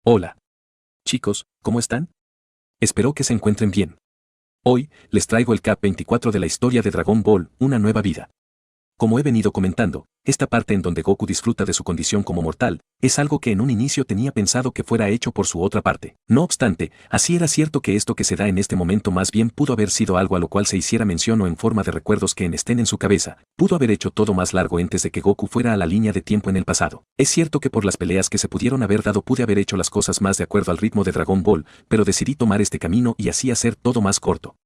Hola, chicos, ¿cómo están? Espero que se encuentren bien. Hoy, les traigo el Cap 24 de la historia de Dragon Ball, una nueva vida. Como he venido comentando, esta parte en donde Goku disfruta de su condición como mortal, es algo que en un inicio tenía pensado que fuera hecho por su otra parte. No obstante, así era cierto que esto que se da en este momento más bien pudo haber sido algo a lo cual se hiciera mención o en forma de recuerdos que estén en su cabeza, pudo haber hecho todo más largo antes de que Goku fuera a la línea de tiempo en el pasado. Es cierto que por las peleas que se pudieron haber dado pude haber hecho las cosas más de acuerdo al ritmo de Dragon Ball, pero decidí tomar este camino y así hacer todo más corto.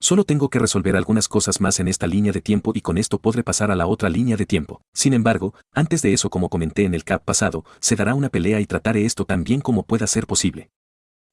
Solo tengo que resolver algunas cosas más en esta línea de tiempo y con esto podré pasar a la otra línea de tiempo. Sin embargo, antes de eso, como comenté en el Cap pasado, se dará una pelea y trataré esto tan bien como pueda ser posible.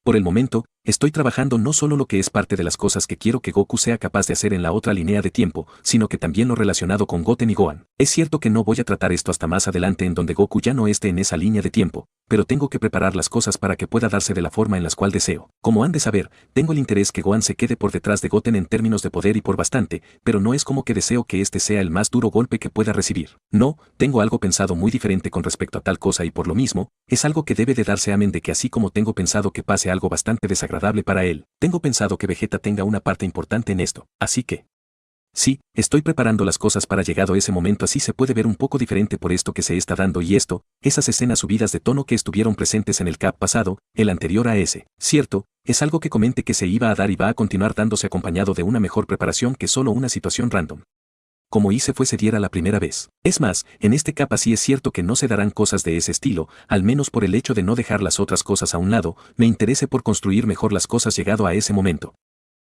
Por el momento, estoy trabajando no solo lo que es parte de las cosas que quiero que Goku sea capaz de hacer en la otra línea de tiempo, sino que también lo relacionado con Goten y Gohan. Es cierto que no voy a tratar esto hasta más adelante en donde Goku ya no esté en esa línea de tiempo, pero tengo que preparar las cosas para que pueda darse de la forma en la cual deseo. Como han de saber, tengo el interés que Gohan se quede por detrás de Goten en términos de poder y por bastante, pero no es como que deseo que este sea el más duro golpe que pueda recibir. No, tengo algo pensado muy diferente con respecto a tal cosa y por lo mismo, es algo que debe de darse amén de que así como tengo pensado que pase algo bastante desagradable para él, tengo pensado que Vegeta tenga una parte importante en esto, así que... Sí, estoy preparando las cosas para llegado ese momento, así se puede ver un poco diferente por esto que se está dando y esto, esas escenas subidas de tono que estuvieron presentes en el Cap pasado, el anterior a ese. Cierto, es algo que comenté que se iba a dar y va a continuar dándose acompañado de una mejor preparación que solo una situación random. Como hice se diera la primera vez. Es más, en este Cap sí es cierto que no se darán cosas de ese estilo, al menos por el hecho de no dejar las otras cosas a un lado, me interese por construir mejor las cosas llegado a ese momento.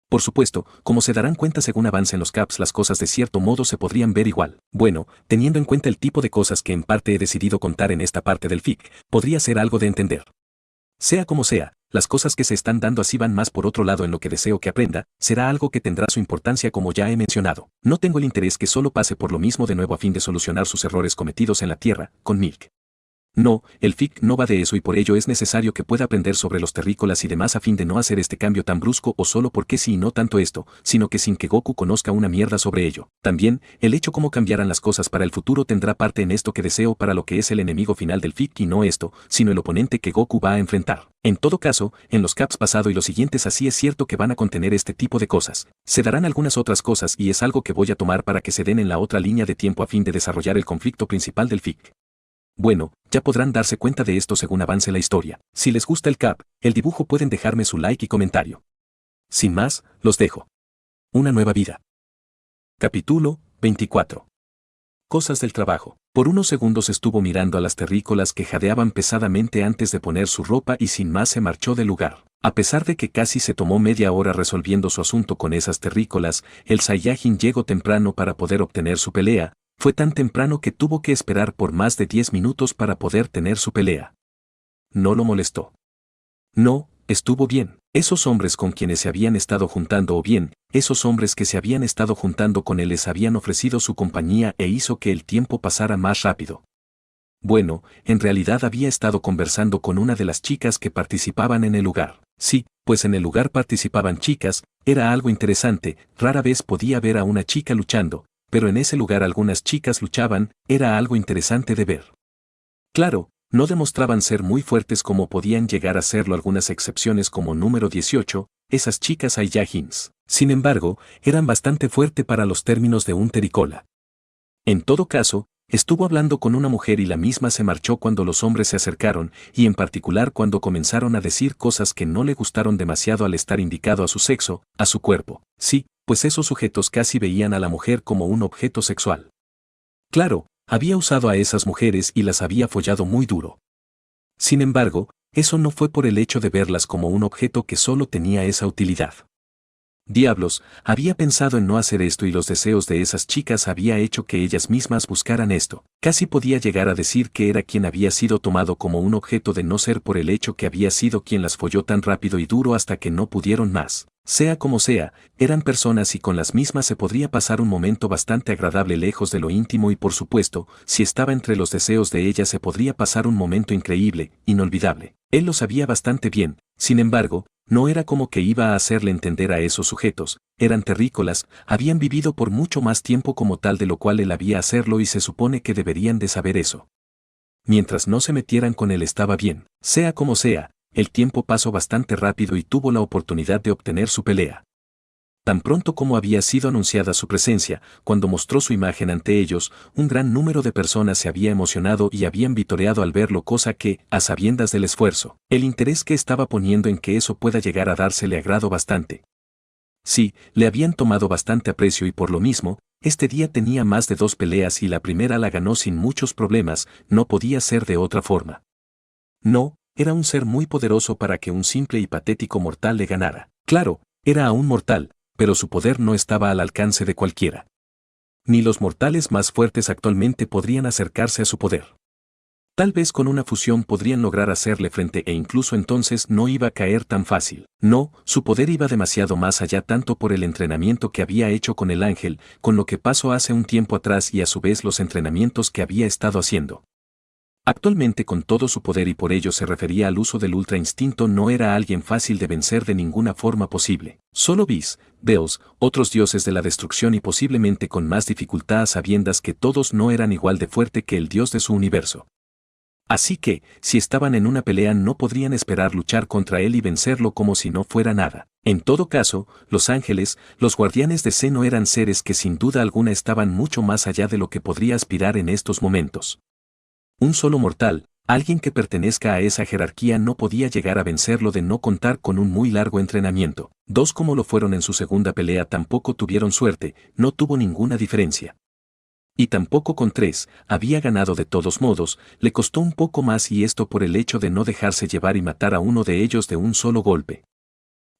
Por supuesto, como se darán cuenta según avancen los Caps, las cosas de cierto modo se podrían ver igual. Bueno, teniendo en cuenta el tipo de cosas que en parte he decidido contar en esta parte del FIC, podría ser algo de entender. Sea como sea, las cosas que se están dando así van más por otro lado en lo que deseo que aprenda, será algo que tendrá su importancia como ya he mencionado. No tengo el interés que solo pase por lo mismo de nuevo a fin de solucionar sus errores cometidos en la Tierra, con Milk. No, el FIC no va de eso y por ello es necesario que pueda aprender sobre los terrícolas y demás a fin de no hacer este cambio tan brusco o solo porque sí y no tanto esto, sino que sin que Goku conozca una mierda sobre ello. También, el hecho cómo cambiarán las cosas para el futuro tendrá parte en esto que deseo para lo que es el enemigo final del FIC y no esto, sino el oponente que Goku va a enfrentar. En todo caso, en los Caps pasado y los siguientes así es cierto que van a contener este tipo de cosas. Se darán algunas otras cosas y es algo que voy a tomar para que se den en la otra línea de tiempo a fin de desarrollar el conflicto principal del FIC. Bueno, ya podrán darse cuenta de esto según avance la historia. Si les gusta el Cap, el dibujo pueden dejarme su like y comentario. Sin más, los dejo. Una nueva vida. Capítulo 24. Cosas del trabajo. Por unos segundos estuvo mirando a las terrícolas que jadeaban pesadamente antes de poner su ropa y sin más se marchó del lugar. A pesar de que casi se tomó media hora resolviendo su asunto con esas terrícolas, el Saiyajin llegó temprano para poder obtener su pelea. Fue tan temprano que tuvo que esperar por más de 10 minutos para poder tener su pelea. No lo molestó. No, estuvo bien. Esos hombres con quienes se habían estado juntando o bien, esos hombres que se habían estado juntando con él les habían ofrecido su compañía e hizo que el tiempo pasara más rápido. Bueno, en realidad había estado conversando con una de las chicas que participaban en el lugar. Sí, pues en el lugar participaban chicas, era algo interesante, rara vez podía ver a una chica luchando. Pero en ese lugar algunas chicas luchaban, era algo interesante de ver. Claro, no demostraban ser muy fuertes como podían llegar a serlo algunas excepciones como número 18, esas chicas Saiyajins. Sin embargo, eran bastante fuerte para los términos de un tericola. En todo caso, estuvo hablando con una mujer y la misma se marchó cuando los hombres se acercaron, y en particular cuando comenzaron a decir cosas que no le gustaron demasiado al estar indicado a su sexo, a su cuerpo. Sí, pues esos sujetos casi veían a la mujer como un objeto sexual. Claro, había usado a esas mujeres y las había follado muy duro. Sin embargo, eso no fue por el hecho de verlas como un objeto que solo tenía esa utilidad. Diablos, había pensado en no hacer esto y los deseos de esas chicas había hecho que ellas mismas buscaran esto. Casi podía llegar a decir que era quien había sido tomado como un objeto de no ser por el hecho que había sido quien las folló tan rápido y duro hasta que no pudieron más. Sea como sea, eran personas y con las mismas se podría pasar un momento bastante agradable lejos de lo íntimo y por supuesto, si estaba entre los deseos de ellas se podría pasar un momento increíble, inolvidable. Él lo sabía bastante bien, sin embargo, no era como que iba a hacerle entender a esos sujetos, eran terrícolas, habían vivido por mucho más tiempo como tal de lo cual él había hacerlo y se supone que deberían de saber eso. mientras no se metieran con él estaba bien. Sea como sea, el tiempo pasó bastante rápido y tuvo la oportunidad de obtener su pelea. Tan pronto como había sido anunciada su presencia, cuando mostró su imagen ante ellos, un gran número de personas se había emocionado y habían vitoreado al verlo, cosa que, a sabiendas del esfuerzo, el interés que estaba poniendo en que eso pueda llegar a darse le agradó bastante. Sí, le habían tomado bastante aprecio y por lo mismo, este día tenía más de 2 peleas y la primera la ganó sin muchos problemas, no podía ser de otra forma. No, era un ser muy poderoso para que un simple y patético mortal le ganara. Claro, era aún mortal, pero su poder no estaba al alcance de cualquiera. Ni los mortales más fuertes actualmente podrían acercarse a su poder. Tal vez con una fusión podrían lograr hacerle frente e incluso entonces no iba a caer tan fácil. No, su poder iba demasiado más allá tanto por el entrenamiento que había hecho con el ángel, con lo que pasó hace un tiempo atrás y a su vez los entrenamientos que había estado haciendo. Actualmente con todo su poder y por ello se refería al uso del ultra instinto no era alguien fácil de vencer de ninguna forma posible. Solo Bis, Beos, otros dioses de la destrucción y posiblemente con más dificultad a sabiendas que todos no eran igual de fuerte que el dios de su universo. Así que, si estaban en una pelea no podrían esperar luchar contra él y vencerlo como si no fuera nada. En todo caso, los ángeles, los guardianes de Seno eran seres que sin duda alguna estaban mucho más allá de lo que podría aspirar en estos momentos. Un solo mortal, alguien que pertenezca a esa jerarquía no podía llegar a vencerlo de no contar con un muy largo entrenamiento. 2 como lo fueron en su segunda pelea tampoco tuvieron suerte, no tuvo ninguna diferencia. Y tampoco con 3, había ganado de todos modos, le costó un poco más y esto por el hecho de no dejarse llevar y matar a uno de ellos de un solo golpe.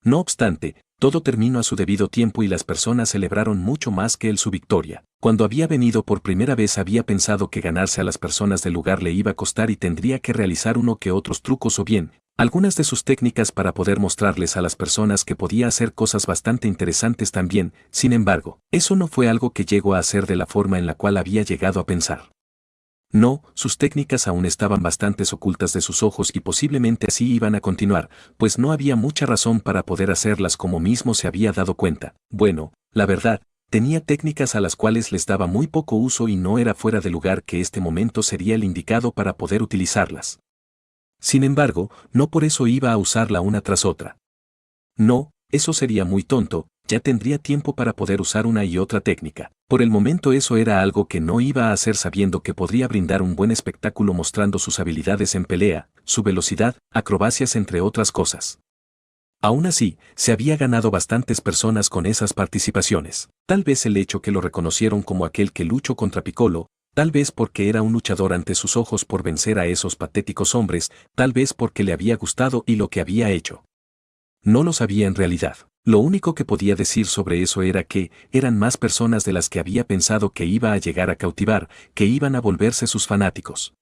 No obstante, todo terminó a su debido tiempo y las personas celebraron mucho más que él su victoria. Cuando había venido por primera vez había pensado que ganarse a las personas del lugar le iba a costar y tendría que realizar uno que otros trucos o bien, algunas de sus técnicas para poder mostrarles a las personas que podía hacer cosas bastante interesantes también. Sin embargo, eso no fue algo que llegó a hacer de la forma en la cual había llegado a pensar. No, sus técnicas aún estaban bastante ocultas de sus ojos y posiblemente así iban a continuar, pues no había mucha razón para poder hacerlas como mismo se había dado cuenta. Bueno, la verdad, tenía técnicas a las cuales les daba muy poco uso y no era fuera de lugar que este momento sería el indicado para poder utilizarlas. Sin embargo, no por eso iba a usarla una tras otra. No, eso sería muy tonto, ya tendría tiempo para poder usar una y otra técnica. Por el momento eso era algo que no iba a hacer sabiendo que podría brindar un buen espectáculo mostrando sus habilidades en pelea, su velocidad, acrobacias entre otras cosas. Aún así, se había ganado bastantes personas con esas participaciones. Tal vez el hecho que lo reconocieron como aquel que luchó contra Piccolo, tal vez porque era un luchador ante sus ojos por vencer a esos patéticos hombres, tal vez porque le había gustado y lo que había hecho. No lo sabía en realidad. Lo único que podía decir sobre eso era que eran más personas de las que había pensado que iba a llegar a cautivar, que iban a volverse sus fanáticos.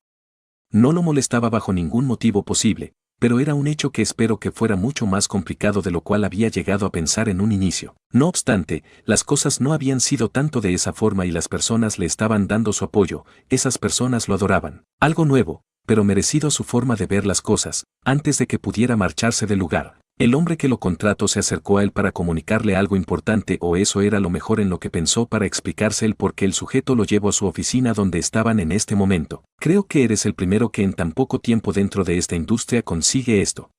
No lo molestaba bajo ningún motivo posible, pero era un hecho que espero que fuera mucho más complicado de lo cual había llegado a pensar en un inicio. No obstante, las cosas no habían sido tanto de esa forma y las personas le estaban dando su apoyo, esas personas lo adoraban. Algo nuevo, pero merecido a su forma de ver las cosas, antes de que pudiera marcharse del lugar. El hombre que lo contrató se acercó a él para comunicarle algo importante o eso era lo mejor en lo que pensó para explicarse el por qué el sujeto lo llevó a su oficina donde estaban en este momento. Creo que eres el primero que en tan poco tiempo dentro de esta industria consigue esto,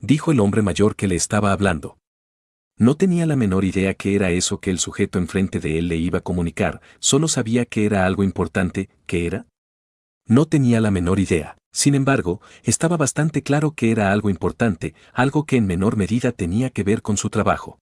dijo el hombre mayor que le estaba hablando. No tenía la menor idea qué era eso que el sujeto enfrente de él le iba a comunicar, solo sabía que era algo importante. ¿Qué era? No tenía la menor idea. Sin embargo, estaba bastante claro que era algo importante, algo que en menor medida tenía que ver con su trabajo.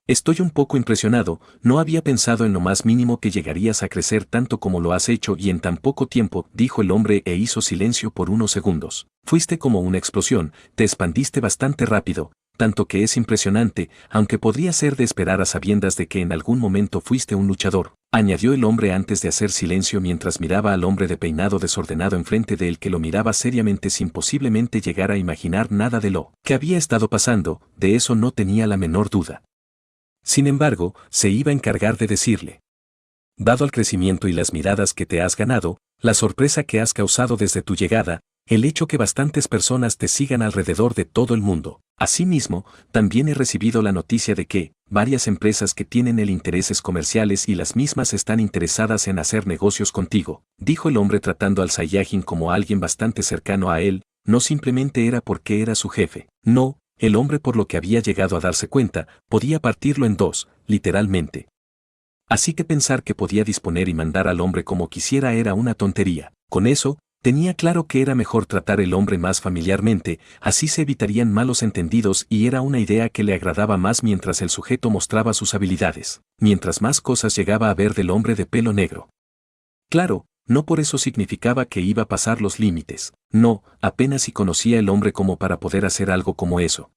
Estoy un poco impresionado, no había pensado en lo más mínimo que llegarías a crecer tanto como lo has hecho y en tan poco tiempo, dijo el hombre e hizo silencio por unos segundos. Fuiste como una explosión, te expandiste bastante rápido, tanto que es impresionante, aunque podría ser de esperar a sabiendas de que en algún momento fuiste un luchador, añadió el hombre antes de hacer silencio mientras miraba al hombre de peinado desordenado enfrente de él que lo miraba seriamente sin posiblemente llegar a imaginar nada de lo que había estado pasando, de eso no tenía la menor duda. Sin embargo, se iba a encargar de decirle. Dado el crecimiento y las miradas que te has ganado, la sorpresa que has causado desde tu llegada, el hecho que bastantes personas te sigan alrededor de todo el mundo. Asimismo, también he recibido la noticia de que, varias empresas que tienen el intereses comerciales y las mismas están interesadas en hacer negocios contigo, dijo el hombre tratando al Saiyajin como a alguien bastante cercano a él, no simplemente era porque era su jefe, no, el hombre por lo que había llegado a darse cuenta, podía partirlo en dos, literalmente. Así que pensar que podía disponer y mandar al hombre como quisiera era una tontería. Con eso, tenía claro que era mejor tratar el hombre más familiarmente, así se evitarían malos entendidos y era una idea que le agradaba más mientras el sujeto mostraba sus habilidades, mientras más cosas llegaba a ver del hombre de pelo negro. Claro, no por eso significaba que iba a pasar los límites, no, apenas si conocía el hombre como para poder hacer algo como eso.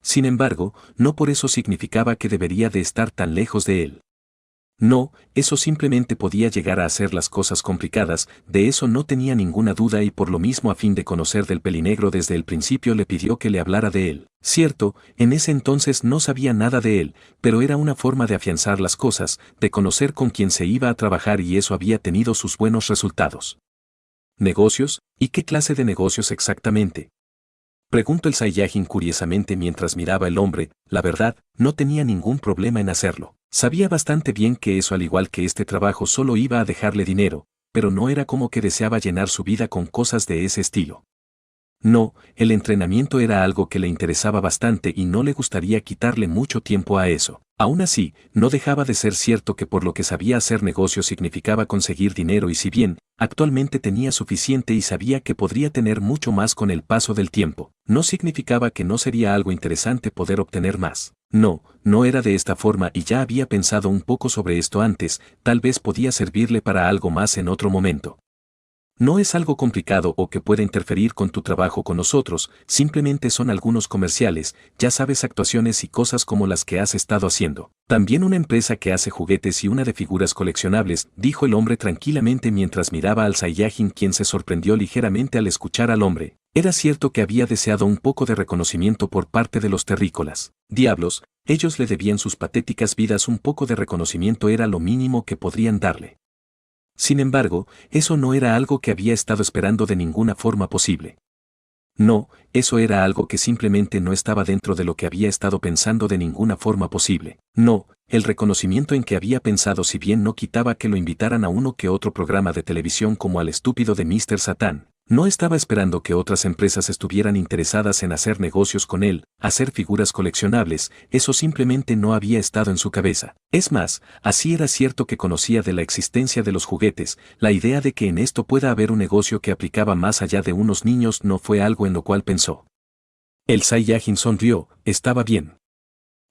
Sin embargo, no por eso significaba que debería de estar tan lejos de él. No, eso simplemente podía llegar a hacer las cosas complicadas, de eso no tenía ninguna duda y por lo mismo a fin de conocer del pelinegro desde el principio le pidió que le hablara de él. Cierto, en ese entonces no sabía nada de él, pero era una forma de afianzar las cosas, de conocer con quién se iba a trabajar y eso había tenido sus buenos resultados. ¿Negocios? ¿Y qué clase de negocios exactamente? Preguntó el Saiyajin curiosamente mientras miraba el hombre, la verdad, no tenía ningún problema en hacerlo. Sabía bastante bien que eso al igual que este trabajo solo iba a dejarle dinero, pero no era como que deseaba llenar su vida con cosas de ese estilo. No, el entrenamiento era algo que le interesaba bastante y no le gustaría quitarle mucho tiempo a eso. Aún así, no dejaba de ser cierto que por lo que sabía hacer negocio significaba conseguir dinero y si bien, actualmente tenía suficiente y sabía que podría tener mucho más con el paso del tiempo, no significaba que no sería algo interesante poder obtener más. No, no era de esta forma y ya había pensado un poco sobre esto antes, tal vez podía servirle para algo más en otro momento. No es algo complicado o que pueda interferir con tu trabajo con nosotros, simplemente son algunos comerciales, ya sabes actuaciones y cosas como las que has estado haciendo. También una empresa que hace juguetes y una de figuras coleccionables, dijo el hombre tranquilamente mientras miraba al Saiyajin quien se sorprendió ligeramente al escuchar al hombre. Era cierto que había deseado un poco de reconocimiento por parte de los terrícolas. Diablos, ellos le debían sus patéticas vidas un poco de reconocimiento era lo mínimo que podrían darle. Sin embargo, eso no era algo que había estado esperando de ninguna forma posible. No, eso era algo que simplemente no estaba dentro de lo que había estado pensando de ninguna forma posible. No, el reconocimiento en que había pensado si bien no quitaba que lo invitaran a uno que otro programa de televisión como al estúpido de Mr. Satan. No estaba esperando que otras empresas estuvieran interesadas en hacer negocios con él, hacer figuras coleccionables, eso simplemente no había estado en su cabeza. Es más, así era cierto que conocía de la existencia de los juguetes, la idea de que en esto pueda haber un negocio que aplicaba más allá de unos niños no fue algo en lo cual pensó. El Saiyajin sonrió, estaba bien.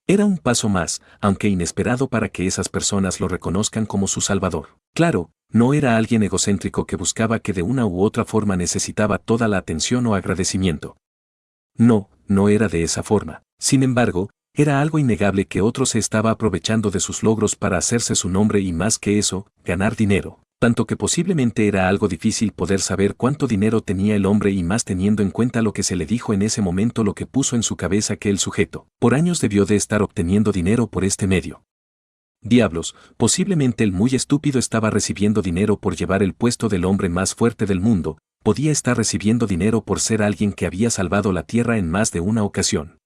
Era un paso más, aunque inesperado para que esas personas lo reconozcan como su salvador. Claro, no era alguien egocéntrico que buscaba que de una u otra forma necesitaba toda la atención o agradecimiento. No, no era de esa forma. Sin embargo, era algo innegable que otro se estaba aprovechando de sus logros para hacerse su nombre y más que eso, ganar dinero. Tanto que posiblemente era algo difícil poder saber cuánto dinero tenía el hombre y más teniendo en cuenta lo que se le dijo en ese momento lo que puso en su cabeza que el sujeto, por años debió de estar obteniendo dinero por este medio. Diablos, posiblemente el muy estúpido estaba recibiendo dinero por llevar el puesto del hombre más fuerte del mundo, podía estar recibiendo dinero por ser alguien que había salvado la tierra en más de una ocasión.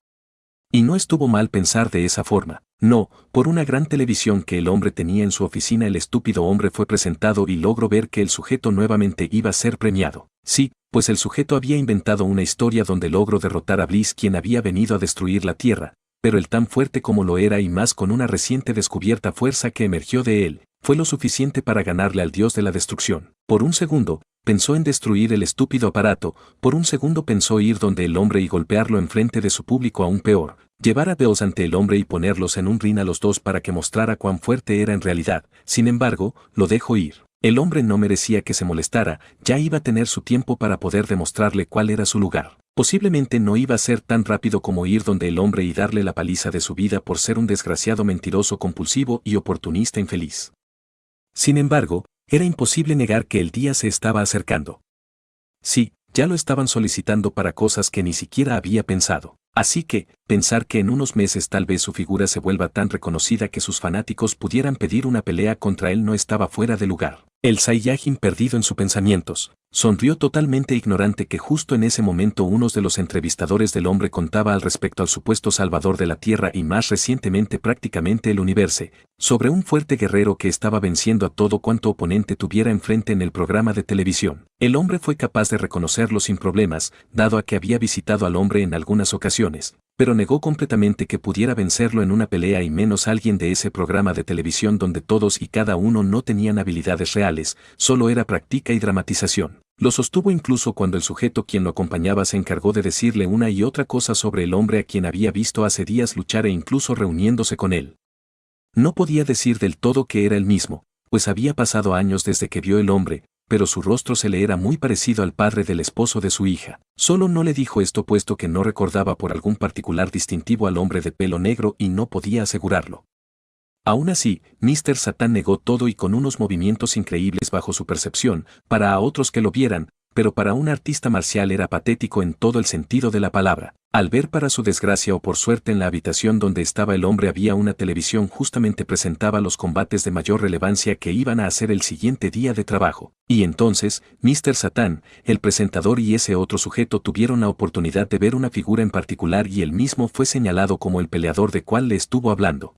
Y no estuvo mal pensar de esa forma. No, por una gran televisión que el hombre tenía en su oficina el estúpido hombre fue presentado y logró ver que el sujeto nuevamente iba a ser premiado. Sí, pues el sujeto había inventado una historia donde logró derrotar a Bliss quien había venido a destruir la tierra, pero el tan fuerte como lo era y más con una reciente descubierta fuerza que emergió de él, fue lo suficiente para ganarle al dios de la destrucción. Por un segundo, pensó en destruir el estúpido aparato, por un segundo pensó ir donde el hombre y golpearlo enfrente de su público aún peor, llevar a Beos ante el hombre y ponerlos en un ring a los dos para que mostrara cuán fuerte era en realidad, sin embargo, lo dejó ir. El hombre no merecía que se molestara, ya iba a tener su tiempo para poder demostrarle cuál era su lugar. Posiblemente no iba a ser tan rápido como ir donde el hombre y darle la paliza de su vida por ser un desgraciado mentiroso compulsivo y oportunista infeliz. Sin embargo, era imposible negar que el día se estaba acercando. Sí, ya lo estaban solicitando para cosas que ni siquiera había pensado. Así que, pensar que en unos meses tal vez su figura se vuelva tan reconocida que sus fanáticos pudieran pedir una pelea contra él no estaba fuera de lugar. El Saiyajin perdido en sus pensamientos, Sonrió totalmente ignorante que justo en ese momento uno de los entrevistadores del hombre contaba al respecto al supuesto salvador de la Tierra y más recientemente prácticamente el universo, sobre un fuerte guerrero que estaba venciendo a todo cuanto oponente tuviera enfrente en el programa de televisión. El hombre fue capaz de reconocerlo sin problemas, dado a que había visitado al hombre en algunas ocasiones, pero negó completamente que pudiera vencerlo en una pelea y menos alguien de ese programa de televisión donde todos y cada uno no tenían habilidades reales, solo era práctica y dramatización. Lo sostuvo incluso cuando el sujeto quien lo acompañaba se encargó de decirle una y otra cosa sobre el hombre a quien había visto hace días luchar e incluso reuniéndose con él. No podía decir del todo que era el mismo, pues había pasado años desde que vio el hombre, pero su rostro se le era muy parecido al padre del esposo de su hija. Solo no le dijo esto puesto que no recordaba por algún particular distintivo al hombre de pelo negro y no podía asegurarlo. Aún así, Mr. Satan negó todo y con unos movimientos increíbles bajo su percepción, para a otros que lo vieran, pero para un artista marcial era patético en todo el sentido de la palabra. Al ver para su desgracia o por suerte en la habitación donde estaba el hombre había una televisión justamente presentaba los combates de mayor relevancia que iban a hacer el siguiente día de trabajo. Y entonces, Mr. Satan, el presentador y ese otro sujeto tuvieron la oportunidad de ver una figura en particular y él mismo fue señalado como el peleador de cual le estuvo hablando.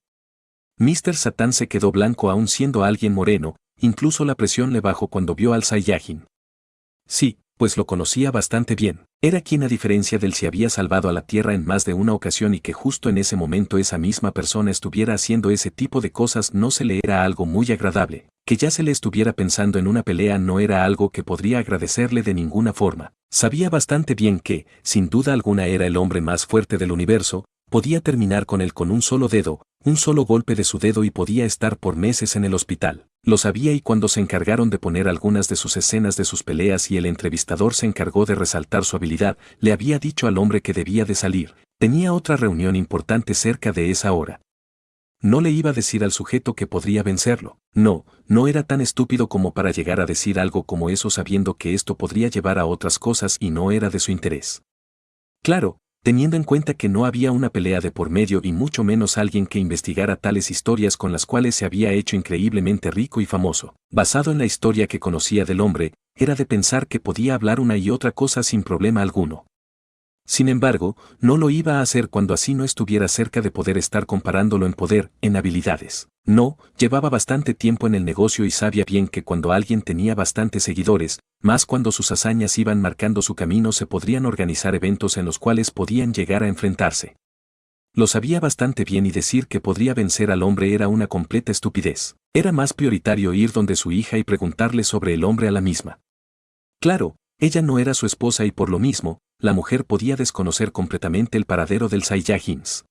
Mr. Satan se quedó blanco aún siendo alguien moreno, incluso la presión le bajó cuando vio al Saiyajin. Sí, pues lo conocía bastante bien. Era quien a diferencia del se había salvado a la Tierra en más de una ocasión y que justo en ese momento esa misma persona estuviera haciendo ese tipo de cosas no se le era algo muy agradable. Que ya se le estuviera pensando en una pelea no era algo que podría agradecerle de ninguna forma. Sabía bastante bien que, sin duda alguna era el hombre más fuerte del universo, podía terminar con él con un solo dedo, un solo golpe de su dedo y podía estar por meses en el hospital. Lo sabía y cuando se encargaron de poner algunas de sus escenas de sus peleas y el entrevistador se encargó de resaltar su habilidad, le había dicho al hombre que debía de salir. Tenía otra reunión importante cerca de esa hora. No le iba a decir al sujeto que podría vencerlo. No, no era tan estúpido como para llegar a decir algo como eso sabiendo que esto podría llevar a otras cosas y no era de su interés. Claro, teniendo en cuenta que no había una pelea de por medio y mucho menos alguien que investigara tales historias con las cuales se había hecho increíblemente rico y famoso. Basado en la historia que conocía del hombre, era de pensar que podía hablar una y otra cosa sin problema alguno. Sin embargo, no lo iba a hacer cuando así no estuviera cerca de poder estar comparándolo en poder, en habilidades. No, llevaba bastante tiempo en el negocio y sabía bien que cuando alguien tenía bastantes seguidores, más cuando sus hazañas iban marcando su camino se podrían organizar eventos en los cuales podían llegar a enfrentarse. Lo sabía bastante bien y decir que podría vencer al hombre era una completa estupidez. Era más prioritario ir donde su hija y preguntarle sobre el hombre a la misma. Claro, ella no era su esposa y por lo mismo, la mujer podía desconocer completamente el paradero del Saiyajins.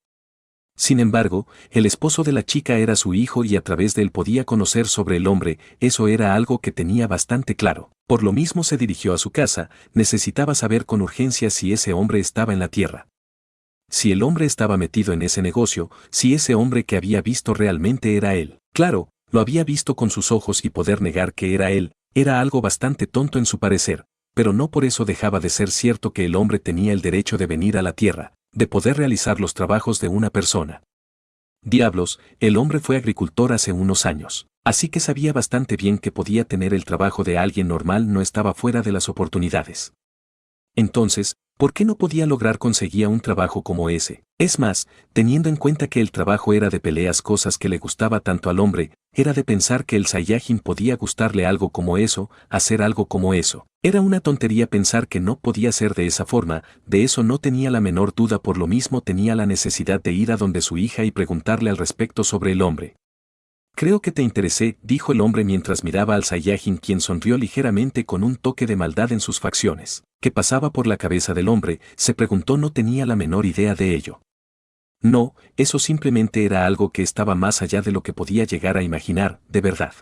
Sin embargo, el esposo de la chica era su hijo y a través de él podía conocer sobre el hombre, eso era algo que tenía bastante claro. Por lo mismo se dirigió a su casa, necesitaba saber con urgencia si ese hombre estaba en la Tierra. Si el hombre estaba metido en ese negocio, si ese hombre que había visto realmente era él. Claro, lo había visto con sus ojos y poder negar que era él, era algo bastante tonto en su parecer. Pero no por eso dejaba de ser cierto que el hombre tenía el derecho de venir a la Tierra, de poder realizar los trabajos de una persona. Diablos, el hombre fue agricultor hace unos años, así que sabía bastante bien que podía tener el trabajo de alguien normal, no estaba fuera de las oportunidades. Entonces, ¿por qué no podía lograr conseguir un trabajo como ese? Es más, teniendo en cuenta que el trabajo era de peleas, cosas que le gustaba tanto al hombre, era de pensar que el Saiyajin podía gustarle algo como eso, hacer algo como eso. Era una tontería pensar que no podía ser de esa forma, de eso no tenía la menor duda, por lo mismo tenía la necesidad de ir a donde su hija y preguntarle al respecto sobre el hombre. Creo que te interesé, dijo el hombre mientras miraba al Saiyajin, quien sonrió ligeramente con un toque de maldad en sus facciones. ¿Qué pasaba por la cabeza del hombre?, se preguntó, no tenía la menor idea de ello. No, eso simplemente era algo que estaba más allá de lo que podía llegar a imaginar, de verdad.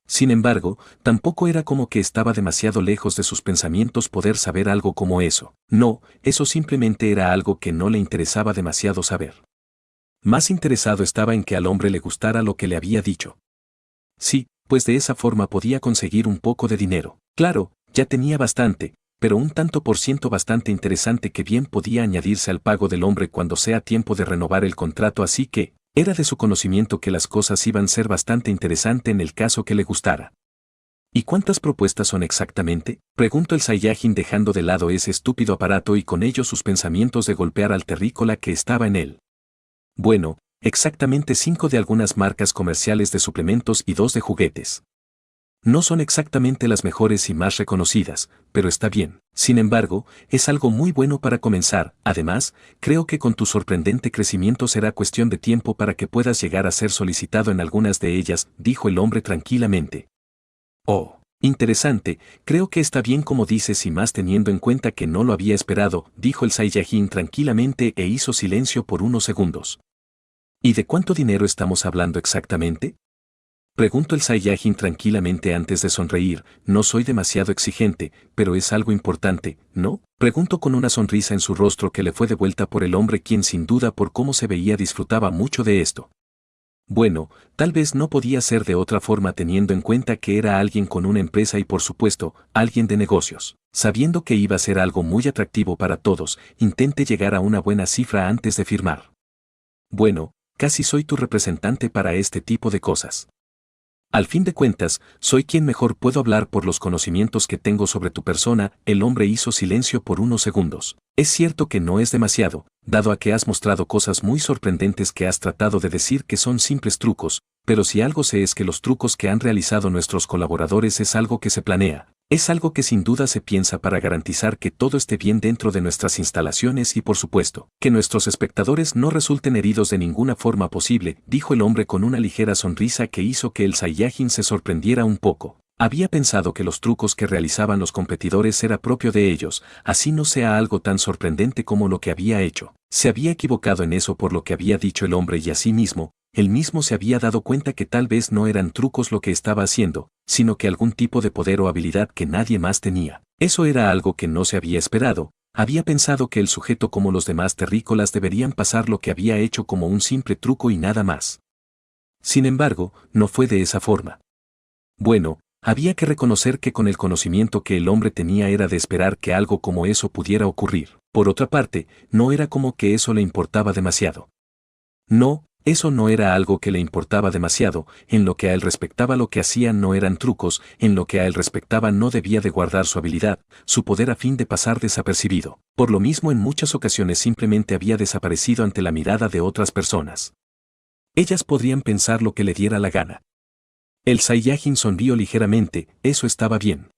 Sin embargo, tampoco era como que estaba demasiado lejos de sus pensamientos poder saber algo como eso. No, eso simplemente era algo que no le interesaba demasiado saber. Más interesado estaba en que al hombre le gustara lo que le había dicho. Sí, pues de esa forma podía conseguir un poco de dinero. Claro, ya tenía bastante, pero un tanto por ciento bastante interesante que bien podía añadirse al pago del hombre cuando sea tiempo de renovar el contrato, así que, era de su conocimiento que las cosas iban a ser bastante interesante en el caso que le gustara. ¿Y cuántas propuestas son exactamente? Preguntó el Saiyajin dejando de lado ese estúpido aparato y con ello sus pensamientos de golpear al terrícola que estaba en él. Bueno, exactamente 5 de algunas marcas comerciales de suplementos y 2 de juguetes. No son exactamente las mejores y más reconocidas, pero está bien. Sin embargo, es algo muy bueno para comenzar. Además, creo que con tu sorprendente crecimiento será cuestión de tiempo para que puedas llegar a ser solicitado en algunas de ellas, dijo el hombre tranquilamente. Oh, interesante, creo que está bien como dices y más teniendo en cuenta que no lo había esperado, dijo el Saiyajin tranquilamente e hizo silencio por unos segundos. ¿Y de cuánto dinero estamos hablando exactamente? Preguntó el Saiyajin tranquilamente antes de sonreír. No soy demasiado exigente, pero es algo importante, ¿no? Preguntó con una sonrisa en su rostro que le fue devuelta por el hombre quien sin duda por cómo se veía disfrutaba mucho de esto. Bueno, tal vez no podía ser de otra forma teniendo en cuenta que era alguien con una empresa y por supuesto, alguien de negocios. Sabiendo que iba a ser algo muy atractivo para todos, intente llegar a una buena cifra antes de firmar. Bueno, casi soy tu representante para este tipo de cosas. Al fin de cuentas, soy quien mejor puedo hablar por los conocimientos que tengo sobre tu persona. El hombre hizo silencio por unos segundos. Es cierto que no es demasiado, dado a que has mostrado cosas muy sorprendentes que has tratado de decir que son simples trucos, pero si algo sé es que los trucos que han realizado nuestros colaboradores es algo que se planea. Es algo que sin duda se piensa para garantizar que todo esté bien dentro de nuestras instalaciones y por supuesto, que nuestros espectadores no resulten heridos de ninguna forma posible, dijo el hombre con una ligera sonrisa que hizo que el Saiyajin se sorprendiera un poco. Había pensado que los trucos que realizaban los competidores era propio de ellos, así no sea algo tan sorprendente como lo que había hecho. Se había equivocado en eso por lo que había dicho el hombre y asimismo, él mismo se había dado cuenta que tal vez no eran trucos lo que estaba haciendo, sino que algún tipo de poder o habilidad que nadie más tenía. Eso era algo que no se había esperado. Había pensado que el sujeto como los demás terrícolas deberían pasar lo que había hecho como un simple truco y nada más. Sin embargo, no fue de esa forma. Bueno, había que reconocer que con el conocimiento que el hombre tenía era de esperar que algo como eso pudiera ocurrir. Por otra parte, no era como que eso le importaba demasiado. No, eso no era algo que le importaba demasiado, en lo que a él respectaba lo que hacían no eran trucos, en lo que a él respectaba no debía de guardar su habilidad, su poder a fin de pasar desapercibido. Por lo mismo en muchas ocasiones simplemente había desaparecido ante la mirada de otras personas. Ellas podrían pensar lo que le diera la gana. El Saiyajin sonrió ligeramente, eso estaba bien.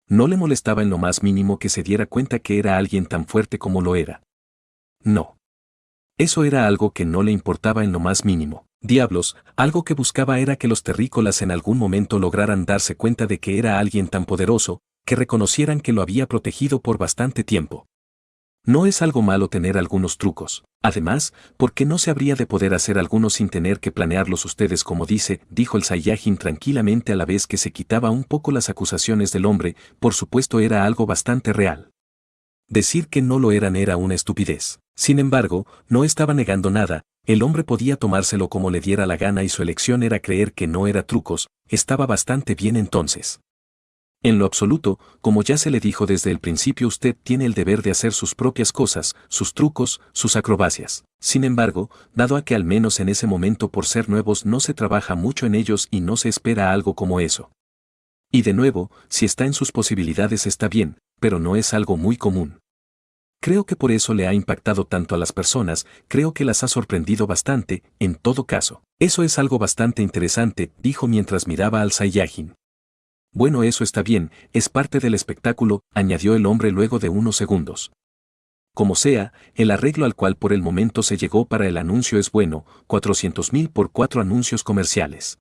No le molestaba en lo más mínimo que se diera cuenta que era alguien tan fuerte como lo era. No. Eso era algo que no le importaba en lo más mínimo. Diablos, algo que buscaba era que los terrícolas en algún momento lograran darse cuenta de que era alguien tan poderoso, que reconocieran que lo había protegido por bastante tiempo. No es algo malo tener algunos trucos. Además, ¿por qué no se habría de poder hacer algunos sin tener que planearlos ustedes como dijo el Saiyajin tranquilamente a la vez que se quitaba un poco las acusaciones del hombre? Por supuesto era algo bastante real. Decir que no lo eran era una estupidez. Sin embargo, no estaba negando nada, el hombre podía tomárselo como le diera la gana y su elección era creer que no era trucos, estaba bastante bien entonces. En lo absoluto, como ya se le dijo desde el principio, usted tiene el deber de hacer sus propias cosas, sus trucos, sus acrobacias. Sin embargo, dado a que al menos en ese momento por ser nuevos no se trabaja mucho en ellos y no se espera algo como eso. Y de nuevo, si está en sus posibilidades está bien, pero no es algo muy común. Creo que por eso le ha impactado tanto a las personas, creo que las ha sorprendido bastante, en todo caso. Eso es algo bastante interesante, dijo mientras miraba al Saiyajin. Bueno, eso está bien, es parte del espectáculo, añadió el hombre luego de unos segundos. Como sea, el arreglo al cual por el momento se llegó para el anuncio es bueno, 400.000 por 4 anuncios comerciales.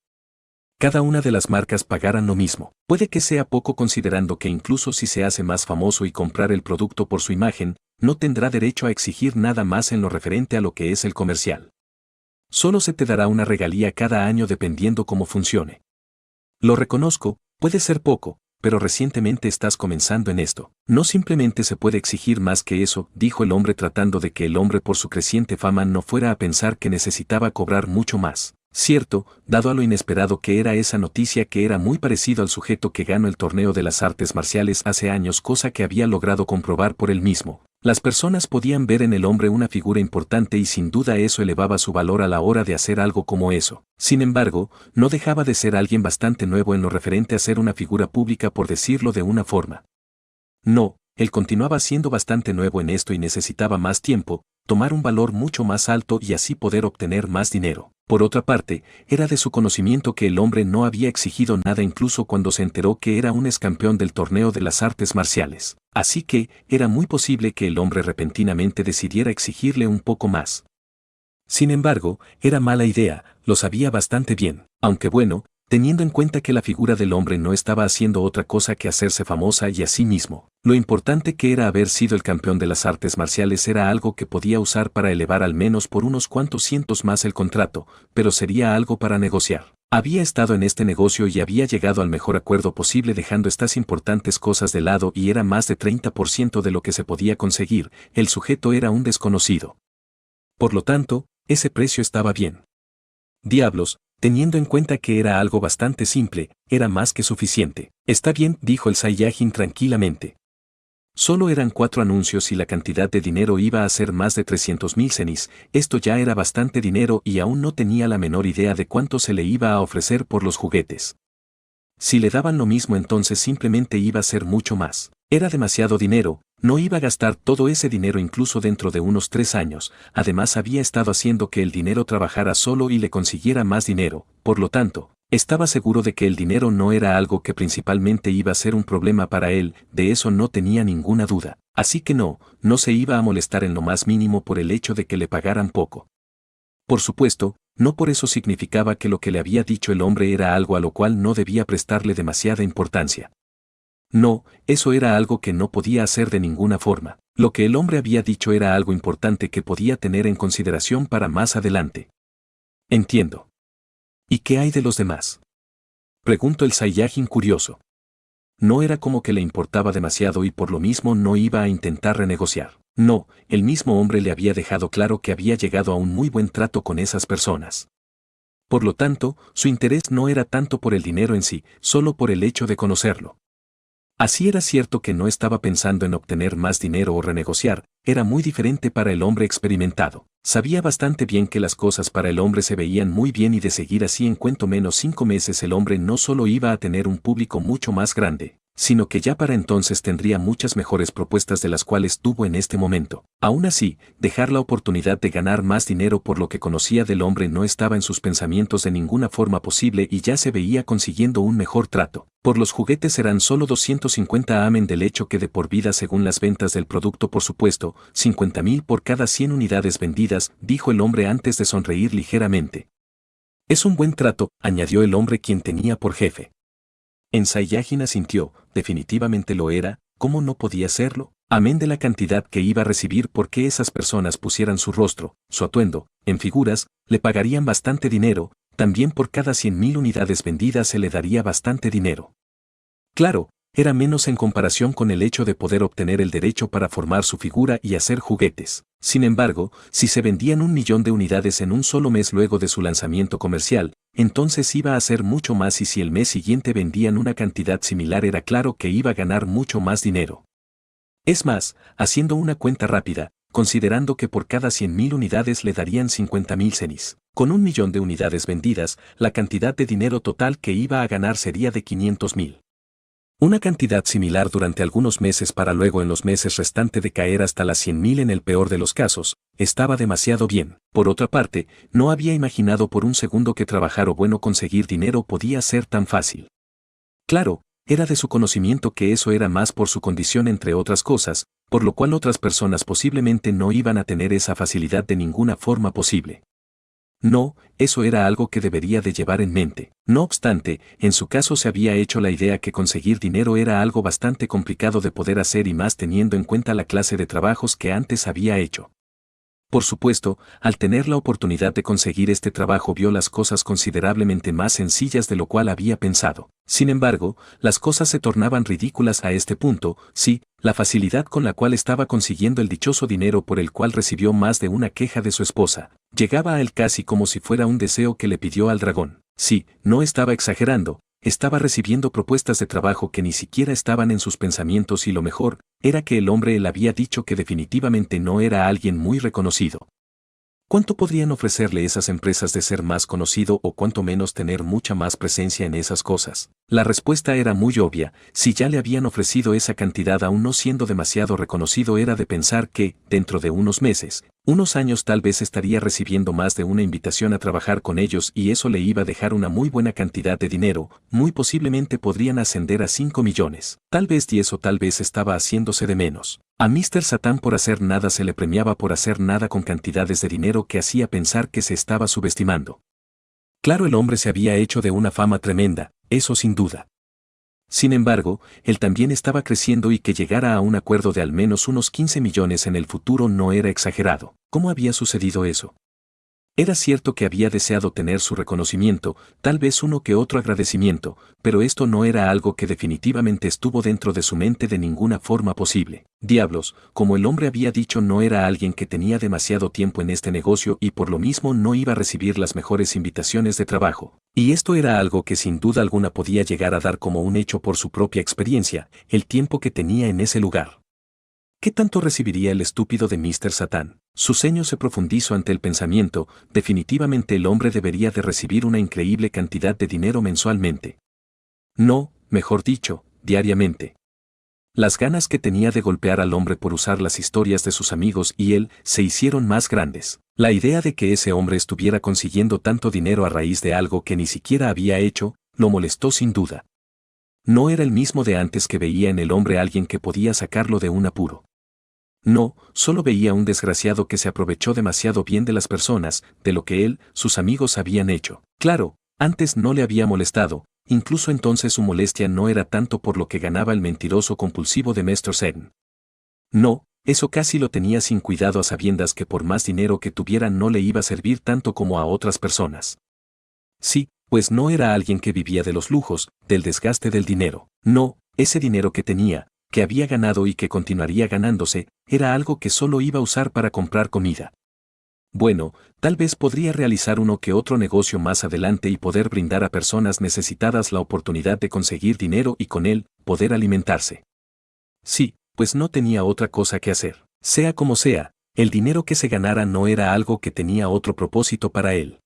Cada una de las marcas pagarán lo mismo. Puede que sea poco considerando que incluso si se hace más famoso y comprar el producto por su imagen, no tendrá derecho a exigir nada más en lo referente a lo que es el comercial. Solo se te dará una regalía cada año dependiendo cómo funcione. Lo reconozco, puede ser poco, pero recientemente estás comenzando en esto. No simplemente se puede exigir más que eso, dijo el hombre tratando de que el hombre por su creciente fama no fuera a pensar que necesitaba cobrar mucho más. Cierto, dado a lo inesperado que era esa noticia que era muy parecido al sujeto que ganó el torneo de las artes marciales hace años, cosa que había logrado comprobar por él mismo. Las personas podían ver en el hombre una figura importante y sin duda eso elevaba su valor a la hora de hacer algo como eso. Sin embargo, no dejaba de ser alguien bastante nuevo en lo referente a ser una figura pública, por decirlo de una forma. No, él continuaba siendo bastante nuevo en esto y necesitaba más tiempo, tomar un valor mucho más alto y así poder obtener más dinero. Por otra parte, era de su conocimiento que el hombre no había exigido nada incluso cuando se enteró que era un excampeón del torneo de las artes marciales. Así que, era muy posible que el hombre repentinamente decidiera exigirle un poco más. Sin embargo, era mala idea, lo sabía bastante bien, aunque bueno, teniendo en cuenta que la figura del hombre no estaba haciendo otra cosa que hacerse famosa y así mismo. Lo importante que era haber sido el campeón de las artes marciales era algo que podía usar para elevar al menos por unos cuantos cientos más el contrato, pero sería algo para negociar. Había estado en este negocio y había llegado al mejor acuerdo posible dejando estas importantes cosas de lado y era más de 30% de lo que se podía conseguir, el sujeto era un desconocido. Por lo tanto, ese precio estaba bien. Diablos, teniendo en cuenta que era algo bastante simple, era más que suficiente. Está bien, dijo el Saiyajin tranquilamente. Solo eran 4 anuncios y la cantidad de dinero iba a ser más de 300.000 zenis, esto ya era bastante dinero y aún no tenía la menor idea de cuánto se le iba a ofrecer por los juguetes. Si le daban lo mismo entonces simplemente iba a ser mucho más. Era demasiado dinero, no iba a gastar todo ese dinero incluso dentro de unos 3 años, además había estado haciendo que el dinero trabajara solo y le consiguiera más dinero, por lo tanto, estaba seguro de que el dinero no era algo que principalmente iba a ser un problema para él, de eso no tenía ninguna duda. Así que no se iba a molestar en lo más mínimo por el hecho de que le pagaran poco. Por supuesto, no por eso significaba que lo que le había dicho el hombre era algo a lo cual no debía prestarle demasiada importancia. No, eso era algo que no podía hacer de ninguna forma. Lo que el hombre había dicho era algo importante que podía tener en consideración para más adelante. Entiendo. ¿Y qué hay de los demás? Preguntó el Saiyajin curioso. No era como que le importaba demasiado y por lo mismo no iba a intentar renegociar. No, el mismo hombre le había dejado claro que había llegado a un muy buen trato con esas personas. Por lo tanto, su interés no era tanto por el dinero en sí, solo por el hecho de conocerlo. Así era cierto que no estaba pensando en obtener más dinero o renegociar, era muy diferente para el hombre experimentado. Sabía bastante bien que las cosas para el hombre se veían muy bien y de seguir así en cuento menos 5 meses el hombre no solo iba a tener un público mucho más grande, sino que ya para entonces tendría muchas mejores propuestas de las cuales tuvo en este momento. Aún así, dejar la oportunidad de ganar más dinero por lo que conocía del hombre no estaba en sus pensamientos de ninguna forma posible y ya se veía consiguiendo un mejor trato. Por los juguetes serán solo 250 amén del hecho que de por vida según las ventas del producto por supuesto, 50.000 por cada 100 unidades vendidas, dijo el hombre antes de sonreír ligeramente. Es un buen trato, añadió el hombre quien tenía por jefe. En Saiyajin asintió, definitivamente lo era, ¿cómo no podía serlo? Amén de la cantidad que iba a recibir porque esas personas pusieran su rostro, su atuendo, en figuras, le pagarían bastante dinero, también por cada 100.000 unidades vendidas se le daría bastante dinero. Claro, era menos en comparación con el hecho de poder obtener el derecho para formar su figura y hacer juguetes. Sin embargo, si se vendían 1.000.000 de unidades en un solo mes luego de su lanzamiento comercial, entonces iba a ser mucho más y si el mes siguiente vendían una cantidad similar era claro que iba a ganar mucho más dinero. Es más, haciendo una cuenta rápida, considerando que por cada 100.000 unidades le darían 50.000 zenis. Con 1.000.000 de unidades vendidas, la cantidad de dinero total que iba a ganar sería de 500.000. Una cantidad similar durante algunos meses para luego en los meses restantes de caer hasta las 100.000 en el peor de los casos, estaba demasiado bien. Por otra parte, no había imaginado por un segundo que trabajar o bueno conseguir dinero podía ser tan fácil. Claro, era de su conocimiento que eso era más por su condición entre otras cosas, por lo cual otras personas posiblemente no iban a tener esa facilidad de ninguna forma posible. No, eso era algo que debería de llevar en mente. No obstante, en su caso se había hecho la idea que conseguir dinero era algo bastante complicado de poder hacer y más teniendo en cuenta la clase de trabajos que antes había hecho. Por supuesto, al tener la oportunidad de conseguir este trabajo vio las cosas considerablemente más sencillas de lo cual había pensado. Sin embargo, las cosas se tornaban ridículas a este punto, sí, la facilidad con la cual estaba consiguiendo el dichoso dinero por el cual recibió más de una queja de su esposa, llegaba a él casi como si fuera un deseo que le pidió al dragón. Sí, no estaba exagerando, estaba recibiendo propuestas de trabajo que ni siquiera estaban en sus pensamientos y lo mejor, era que el hombre le había dicho que definitivamente no era alguien muy reconocido. ¿Cuánto podrían ofrecerle esas empresas de ser más conocido o cuánto menos tener mucha más presencia en esas cosas? La respuesta era muy obvia, si ya le habían ofrecido esa cantidad aún no siendo demasiado reconocido era de pensar que, dentro de unos meses, unos años tal vez estaría recibiendo más de una invitación a trabajar con ellos y eso le iba a dejar una muy buena cantidad de dinero, muy posiblemente podrían ascender a 5 millones, tal vez 10 o tal vez estaba haciéndose de menos. A Mr. Satan por hacer nada se le premiaba por hacer nada con cantidades de dinero que hacía pensar que se estaba subestimando. Claro, el hombre se había hecho de una fama tremenda, eso sin duda. Sin embargo, él también estaba creciendo y que llegara a un acuerdo de al menos unos 15 millones en el futuro no era exagerado. ¿Cómo había sucedido eso? Era cierto que había deseado tener su reconocimiento, tal vez uno que otro agradecimiento, pero esto no era algo que definitivamente estuvo dentro de su mente de ninguna forma posible. Diablos, como el hombre había dicho, no era alguien que tenía demasiado tiempo en este negocio y por lo mismo no iba a recibir las mejores invitaciones de trabajo. Y esto era algo que sin duda alguna podía llegar a dar como un hecho por su propia experiencia, el tiempo que tenía en ese lugar. ¿Qué tanto recibiría el estúpido de Mr. Satan? Su ceño se profundizó ante el pensamiento, definitivamente el hombre debería de recibir una increíble cantidad de dinero mensualmente. No, mejor dicho, diariamente. Las ganas que tenía de golpear al hombre por usar las historias de sus amigos y él se hicieron más grandes. La idea de que ese hombre estuviera consiguiendo tanto dinero a raíz de algo que ni siquiera había hecho, lo molestó sin duda. No era el mismo de antes que veía en el hombre alguien que podía sacarlo de un apuro. No, solo veía un desgraciado que se aprovechó demasiado bien de las personas, de lo que él, sus amigos habían hecho. Claro, antes no le había molestado, incluso entonces su molestia no era tanto por lo que ganaba el mentiroso compulsivo de Mr. Satan. No, eso casi lo tenía sin cuidado a sabiendas que por más dinero que tuviera no le iba a servir tanto como a otras personas. Sí, pues no era alguien que vivía de los lujos, del desgaste del dinero. No, ese dinero que tenía, que había ganado y que continuaría ganándose, era algo que solo iba a usar para comprar comida. Bueno, tal vez podría realizar uno que otro negocio más adelante y poder brindar a personas necesitadas la oportunidad de conseguir dinero y con él, poder alimentarse. Sí, pues no tenía otra cosa que hacer. Sea como sea, el dinero que se ganara no era algo que tenía otro propósito para él.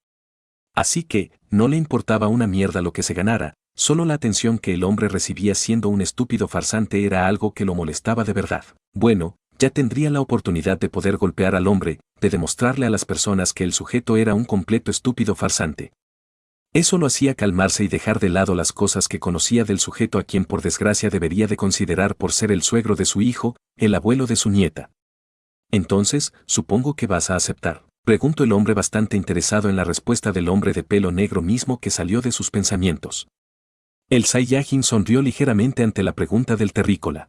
Así que, no le importaba una mierda lo que se ganara, solo la atención que el hombre recibía siendo un estúpido farsante era algo que lo molestaba de verdad. Bueno, ya tendría la oportunidad de poder golpear al hombre, de demostrarle a las personas que el sujeto era un completo estúpido farsante. Eso lo hacía calmarse y dejar de lado las cosas que conocía del sujeto a quien por desgracia debería de considerar por ser el suegro de su hijo, el abuelo de su nieta. Entonces, supongo que vas a aceptar. Preguntó el hombre bastante interesado en la respuesta del hombre de pelo negro mismo que salió de sus pensamientos. El Saiyajin sonrió ligeramente ante la pregunta del terrícola.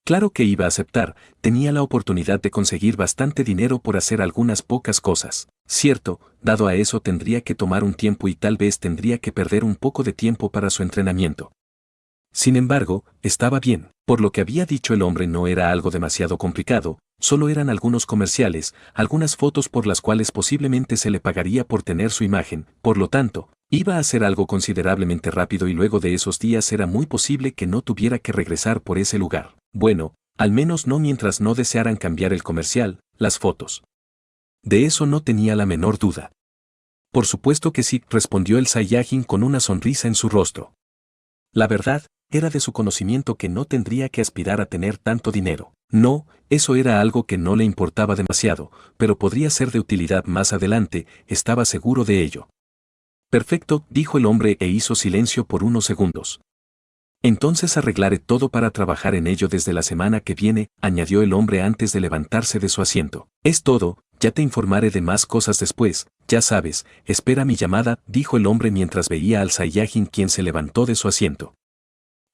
Claro que iba a aceptar, tenía la oportunidad de conseguir bastante dinero por hacer algunas pocas cosas. Cierto, dado a eso tendría que tomar un tiempo y tal vez tendría que perder un poco de tiempo para su entrenamiento. Sin embargo, estaba bien, por lo que había dicho el hombre no era algo demasiado complicado, solo eran algunos comerciales, algunas fotos por las cuales posiblemente se le pagaría por tener su imagen, por lo tanto, iba a ser algo considerablemente rápido y luego de esos días era muy posible que no tuviera que regresar por ese lugar. Bueno, al menos no mientras no desearan cambiar el comercial, las fotos. De eso no tenía la menor duda. Por supuesto que sí, respondió el Saiyajin con una sonrisa en su rostro. La verdad, era de su conocimiento que no tendría que aspirar a tener tanto dinero. No, eso era algo que no le importaba demasiado, pero podría ser de utilidad más adelante, estaba seguro de ello. Perfecto, dijo el hombre e hizo silencio por unos segundos. Entonces arreglaré todo para trabajar en ello desde la semana que viene, añadió el hombre antes de levantarse de su asiento. Es todo, ya te informaré de más cosas después, ya sabes, espera mi llamada, dijo el hombre mientras veía al Saiyajin quien se levantó de su asiento.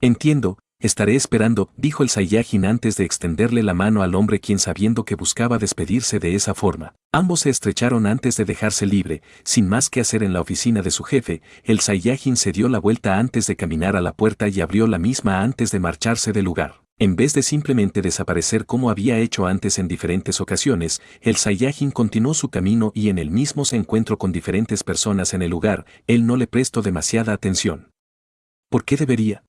Entiendo, estaré esperando, dijo el Saiyajin antes de extenderle la mano al hombre quien sabiendo que buscaba despedirse de esa forma. Ambos se estrecharon antes de dejarse libre, sin más que hacer en la oficina de su jefe, el Saiyajin se dio la vuelta antes de caminar a la puerta y abrió la misma antes de marcharse del lugar. En vez de simplemente desaparecer como había hecho antes en diferentes ocasiones, el Saiyajin continuó su camino y en el mismo se encontró con diferentes personas en el lugar, él no le prestó demasiada atención. ¿Por qué debería?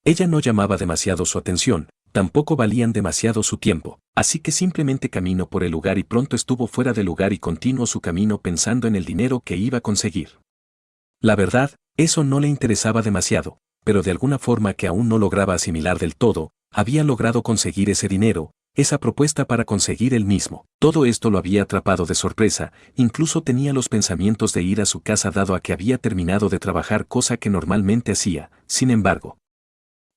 Ella no llamaba demasiado su atención, tampoco valían demasiado su tiempo, así que simplemente caminó por el lugar y pronto estuvo fuera del lugar y continuó su camino pensando en el dinero que iba a conseguir. La verdad, eso no le interesaba demasiado, pero de alguna forma que aún no lograba asimilar del todo, había logrado conseguir ese dinero, esa propuesta para conseguir el mismo. Todo esto lo había atrapado de sorpresa, incluso tenía los pensamientos de ir a su casa dado a que había terminado de trabajar, cosa que normalmente hacía. Sin embargo,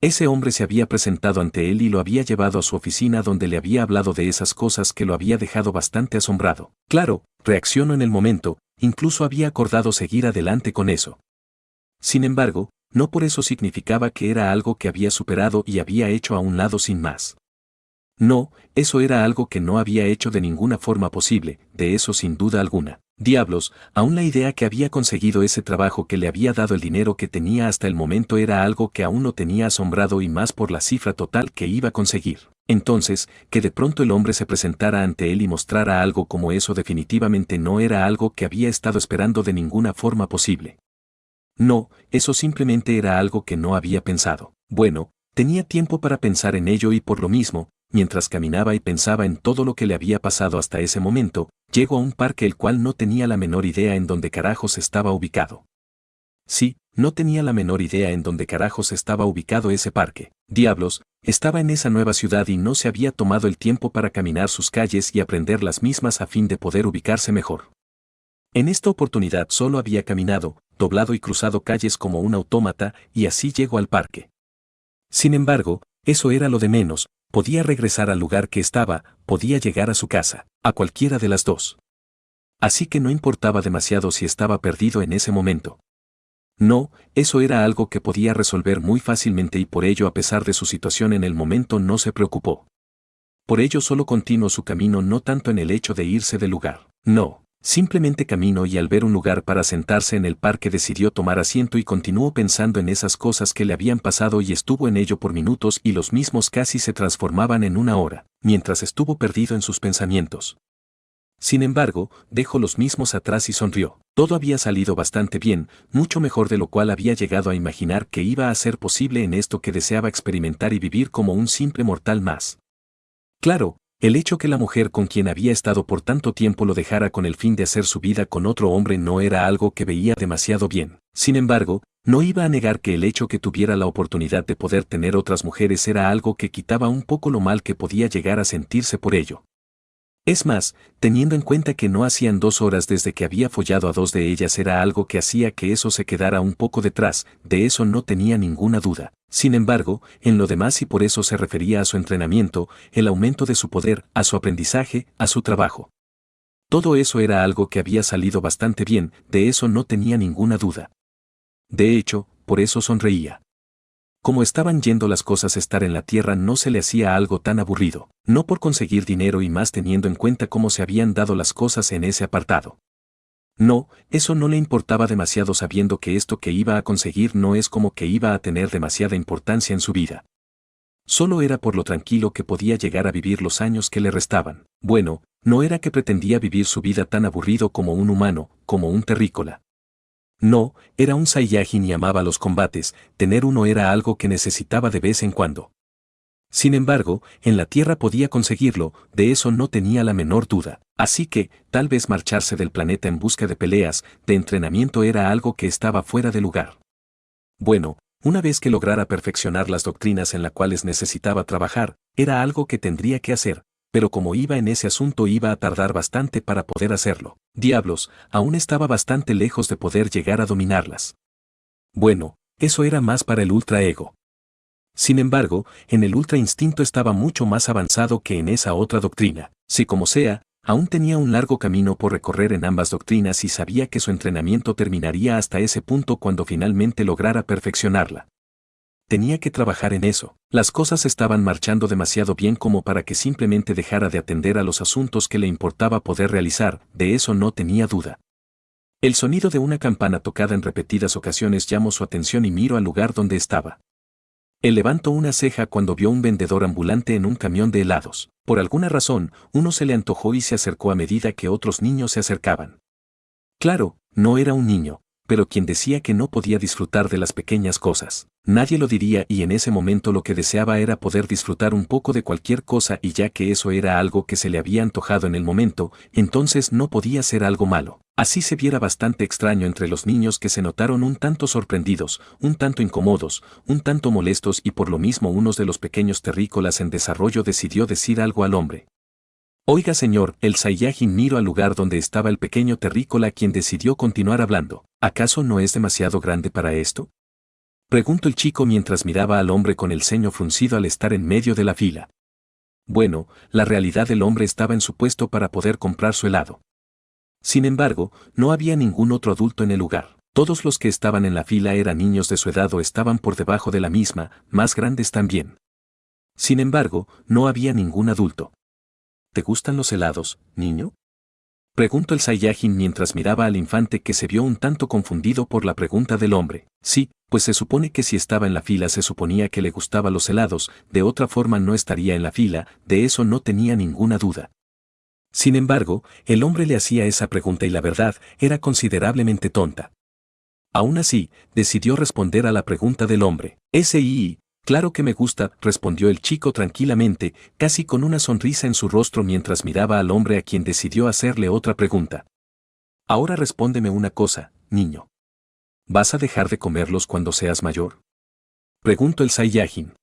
ese hombre se había presentado ante él y lo había llevado a su oficina donde le había hablado de esas cosas que lo había dejado bastante asombrado. Claro, reaccionó en el momento, incluso había acordado seguir adelante con eso. Sin embargo, no por eso significaba que era algo que había superado y había hecho a un lado sin más. No, eso era algo que no había hecho de ninguna forma posible, de eso sin duda alguna. Diablos, aún la idea que había conseguido ese trabajo que le había dado el dinero que tenía hasta el momento era algo que aún no tenía asombrado y más por la cifra total que iba a conseguir. Entonces, que de pronto el hombre se presentara ante él y mostrara algo como eso definitivamente no era algo que había estado esperando de ninguna forma posible. No, eso simplemente era algo que no había pensado. Bueno, tenía tiempo para pensar en ello y por lo mismo, mientras caminaba y pensaba en todo lo que le había pasado hasta ese momento, llegó a un parque el cual no tenía la menor idea en dónde carajos estaba ubicado. Sí, no tenía la menor idea en dónde carajos estaba ubicado ese parque. Diablos, estaba en esa nueva ciudad y no se había tomado el tiempo para caminar sus calles y aprender las mismas a fin de poder ubicarse mejor. En esta oportunidad solo había caminado, doblado y cruzado calles como un autómata y así llegó al parque. Sin embargo, eso era lo de menos, podía regresar al lugar que estaba, podía llegar a su casa, a cualquiera de las dos. Así que no importaba demasiado si estaba perdido en ese momento. No, eso era algo que podía resolver muy fácilmente y por ello a pesar de su situación en el momento no se preocupó. Por ello solo continuó su camino no tanto en el hecho de irse del lugar, no. Simplemente caminó y al ver un lugar para sentarse en el parque decidió tomar asiento y continuó pensando en esas cosas que le habían pasado y estuvo en ello por minutos y los mismos casi se transformaban en una hora, mientras estuvo perdido en sus pensamientos. Sin embargo, dejó los mismos atrás y sonrió. Todo había salido bastante bien, mucho mejor de lo cual había llegado a imaginar que iba a ser posible en esto que deseaba experimentar y vivir como un simple mortal más. Claro, el hecho que la mujer con quien había estado por tanto tiempo lo dejara con el fin de hacer su vida con otro hombre no era algo que veía demasiado bien. Sin embargo, no iba a negar que el hecho que tuviera la oportunidad de poder tener otras mujeres era algo que quitaba un poco lo mal que podía llegar a sentirse por ello. Es más, teniendo en cuenta que no hacían 2 horas desde que había follado a 2 de ellas era algo que hacía que eso se quedara un poco detrás, de eso no tenía ninguna duda. Sin embargo, en lo demás y por eso se refería a su entrenamiento, el aumento de su poder, a su aprendizaje, a su trabajo. Todo eso era algo que había salido bastante bien, de eso no tenía ninguna duda. De hecho, por eso sonreía. Como estaban yendo las cosas, estar en la tierra no se le hacía algo tan aburrido, no por conseguir dinero y más teniendo en cuenta cómo se habían dado las cosas en ese apartado. No, eso no le importaba demasiado sabiendo que esto que iba a conseguir no es como que iba a tener demasiada importancia en su vida. Solo era por lo tranquilo que podía llegar a vivir los años que le restaban. Bueno, no era que pretendía vivir su vida tan aburrido como un humano, como un terrícola. No, era un Saiyajin y amaba los combates, tener uno era algo que necesitaba de vez en cuando. Sin embargo, en la Tierra podía conseguirlo, de eso no tenía la menor duda. Así que, tal vez marcharse del planeta en busca de peleas, de entrenamiento era algo que estaba fuera de lugar. Bueno, una vez que lograra perfeccionar las doctrinas en las cuales necesitaba trabajar, era algo que tendría que hacer, pero como iba en ese asunto iba a tardar bastante para poder hacerlo. Diablos, aún estaba bastante lejos de poder llegar a dominarlas. Bueno, eso era más para el ultra ego. Sin embargo, en el ultra instinto estaba mucho más avanzado que en esa otra doctrina. Si como sea, aún tenía un largo camino por recorrer en ambas doctrinas y sabía que su entrenamiento terminaría hasta ese punto cuando finalmente lograra perfeccionarla. Tenía que trabajar en eso. Las cosas estaban marchando demasiado bien como para que simplemente dejara de atender a los asuntos que le importaba poder realizar, de eso no tenía duda. El sonido de una campana tocada en repetidas ocasiones llamó su atención y miró al lugar donde estaba. Él levantó una ceja cuando vio un vendedor ambulante en un camión de helados. Por alguna razón, uno se le antojó y se acercó a medida que otros niños se acercaban. Claro, no era un niño, pero quien decía que no podía disfrutar de las pequeñas cosas. Nadie lo diría y en ese momento lo que deseaba era poder disfrutar un poco de cualquier cosa y ya que eso era algo que se le había antojado en el momento, entonces no podía ser algo malo. Así se viera bastante extraño entre los niños que se notaron un tanto sorprendidos, un tanto incómodos, un tanto molestos y por lo mismo uno de los pequeños terrícolas en desarrollo decidió decir algo al hombre. Oiga señor, el Saiyajin miró al lugar donde estaba el pequeño terrícola quien decidió continuar hablando. ¿Acaso no es demasiado grande para esto? Preguntó el chico mientras miraba al hombre con el ceño fruncido al estar en medio de la fila. Bueno, la realidad del hombre estaba en su puesto para poder comprar su helado. Sin embargo, no había ningún otro adulto en el lugar. Todos los que estaban en la fila eran niños de su edad o estaban por debajo de la misma, más grandes también. Sin embargo, no había ningún adulto. ¿Te gustan los helados, niño? Preguntó el Saiyajin mientras miraba al infante que se vio un tanto confundido por la pregunta del hombre. Sí, pues se supone que si estaba en la fila se suponía que le gustaban los helados, de otra forma no estaría en la fila, de eso no tenía ninguna duda. Sin embargo, el hombre le hacía esa pregunta y la verdad era considerablemente tonta. Aún así, decidió responder a la pregunta del hombre. Claro que me gusta, respondió el chico tranquilamente, casi con una sonrisa en su rostro mientras miraba al hombre a quien decidió hacerle otra pregunta. Ahora respóndeme una cosa, niño. ¿Vas a dejar de comerlos cuando seas mayor? Preguntó el Saiyajin.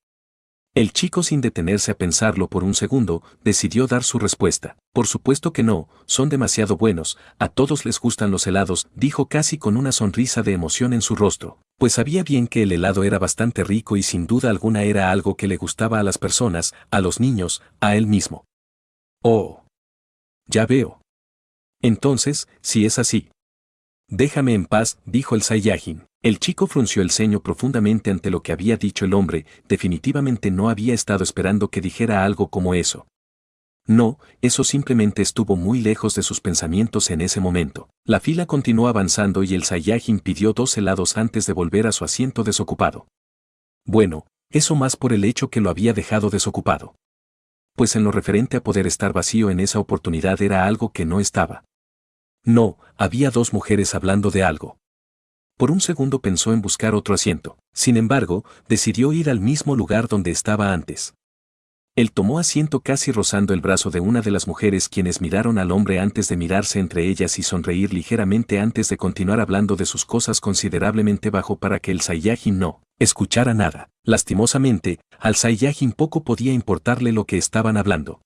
El chico sin detenerse a pensarlo por un segundo, decidió dar su respuesta. Por supuesto que no, son demasiado buenos, a todos les gustan los helados, dijo casi con una sonrisa de emoción en su rostro, pues sabía bien que el helado era bastante rico y sin duda alguna era algo que le gustaba a las personas, a los niños, a él mismo. Oh. Ya veo. Entonces, si es así. Déjame en paz, dijo el Saiyajin. El chico frunció el ceño profundamente ante lo que había dicho el hombre, definitivamente no había estado esperando que dijera algo como eso. No, eso simplemente estuvo muy lejos de sus pensamientos en ese momento. La fila continuó avanzando y el Saiyajin pidió 2 helados antes de volver a su asiento desocupado. Bueno, eso más por el hecho que lo había dejado desocupado. Pues en lo referente a poder estar vacío en esa oportunidad era algo que no estaba. No, había 2 mujeres hablando de algo. Por un segundo pensó en buscar otro asiento. Sin embargo, decidió ir al mismo lugar donde estaba antes. Él tomó asiento casi rozando el brazo de una de las mujeres quienes miraron al hombre antes de mirarse entre ellas y sonreír ligeramente antes de continuar hablando de sus cosas considerablemente bajo para que el Saiyajin no escuchara nada. Lastimosamente, al Saiyajin poco podía importarle lo que estaban hablando.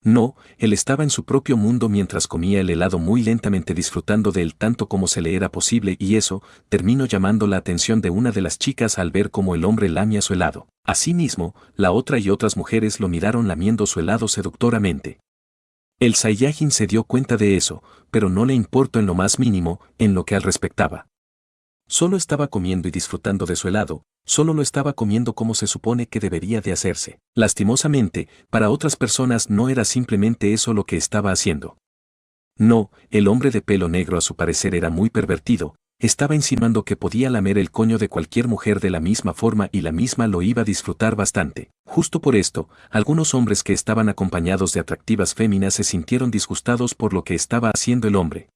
No, él estaba en su propio mundo mientras comía el helado muy lentamente disfrutando de él tanto como se le era posible y eso terminó llamando la atención de una de las chicas al ver cómo el hombre lamía su helado. Asimismo, la otra y otras mujeres lo miraron lamiendo su helado seductoramente. El Saiyajin se dio cuenta de eso, pero no le importó en lo más mínimo en lo que al respectaba. Solo estaba comiendo y disfrutando de su helado, solo lo estaba comiendo como se supone que debería de hacerse. Lastimosamente, para otras personas no era simplemente eso lo que estaba haciendo. No, el hombre de pelo negro a su parecer era muy pervertido, estaba insinuando que podía lamer el coño de cualquier mujer de la misma forma y la misma lo iba a disfrutar bastante. Justo por esto, algunos hombres que estaban acompañados de atractivas féminas se sintieron disgustados por lo que estaba haciendo el hombre.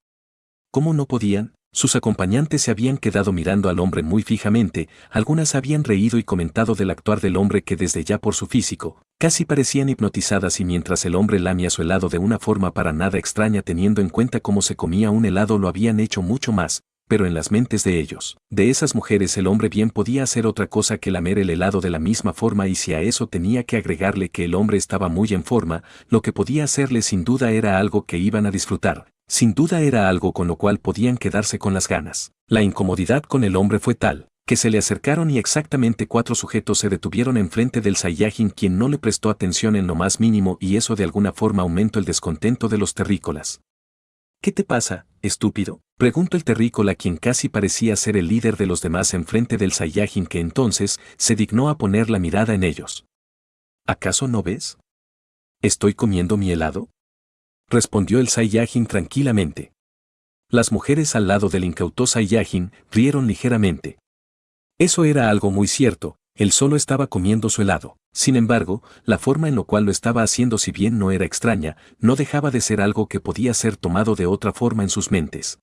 ¿Cómo no podían? Sus acompañantes se habían quedado mirando al hombre muy fijamente, algunas habían reído y comentado del actuar del hombre que desde ya por su físico, casi parecían hipnotizadas y mientras el hombre lamía su helado de una forma para nada extraña teniendo en cuenta cómo se comía un helado lo habían hecho mucho más, pero en las mentes de ellos, de esas mujeres el hombre bien podía hacer otra cosa que lamer el helado de la misma forma y si a eso tenía que agregarle que el hombre estaba muy en forma, lo que podía hacerle sin duda era algo que iban a disfrutar. Sin duda era algo con lo cual podían quedarse con las ganas. La incomodidad con el hombre fue tal, que se le acercaron y exactamente 4 sujetos se detuvieron enfrente del Saiyajin quien no le prestó atención en lo más mínimo y eso de alguna forma aumentó el descontento de los terrícolas. ¿Qué te pasa, estúpido? Preguntó el terrícola quien casi parecía ser el líder de los demás enfrente del Saiyajin que entonces se dignó a poner la mirada en ellos. ¿Acaso no ves? ¿Estoy comiendo mi helado? Respondió el Saiyajin tranquilamente. Las mujeres al lado del incauto Saiyajin rieron ligeramente. Eso era algo muy cierto, él solo estaba comiendo su helado. Sin embargo, la forma en la cual lo estaba haciendo si bien no era extraña, no dejaba de ser algo que podía ser tomado de otra forma en sus mentes.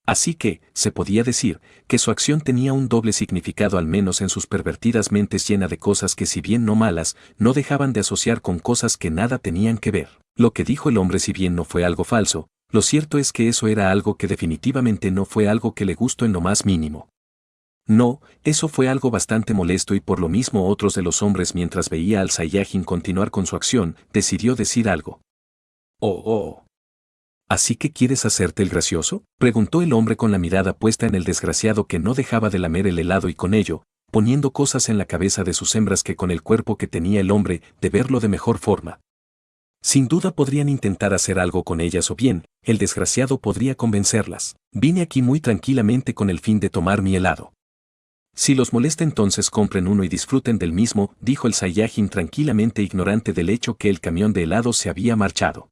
Así que, se podía decir, que su acción tenía un doble significado al menos en sus pervertidas mentes llena de cosas que si bien no malas, no dejaban de asociar con cosas que nada tenían que ver. Lo que dijo el hombre si bien no fue algo falso, lo cierto es que eso era algo que definitivamente no fue algo que le gustó en lo más mínimo. No, eso fue algo bastante molesto y por lo mismo otros de los hombres mientras veía al Saiyajin continuar con su acción, decidió decir algo. Oh. ¿Así que quieres hacerte el gracioso? Preguntó el hombre con la mirada puesta en el desgraciado que no dejaba de lamer el helado y con ello, poniendo cosas en la cabeza de sus hembras que con el cuerpo que tenía el hombre, de verlo de mejor forma. Sin duda podrían intentar hacer algo con ellas o bien, el desgraciado podría convencerlas. Vine aquí muy tranquilamente con el fin de tomar mi helado. Si los molesta entonces compren uno y disfruten del mismo, dijo el Saiyajin tranquilamente ignorante del hecho que el camión de helado se había marchado.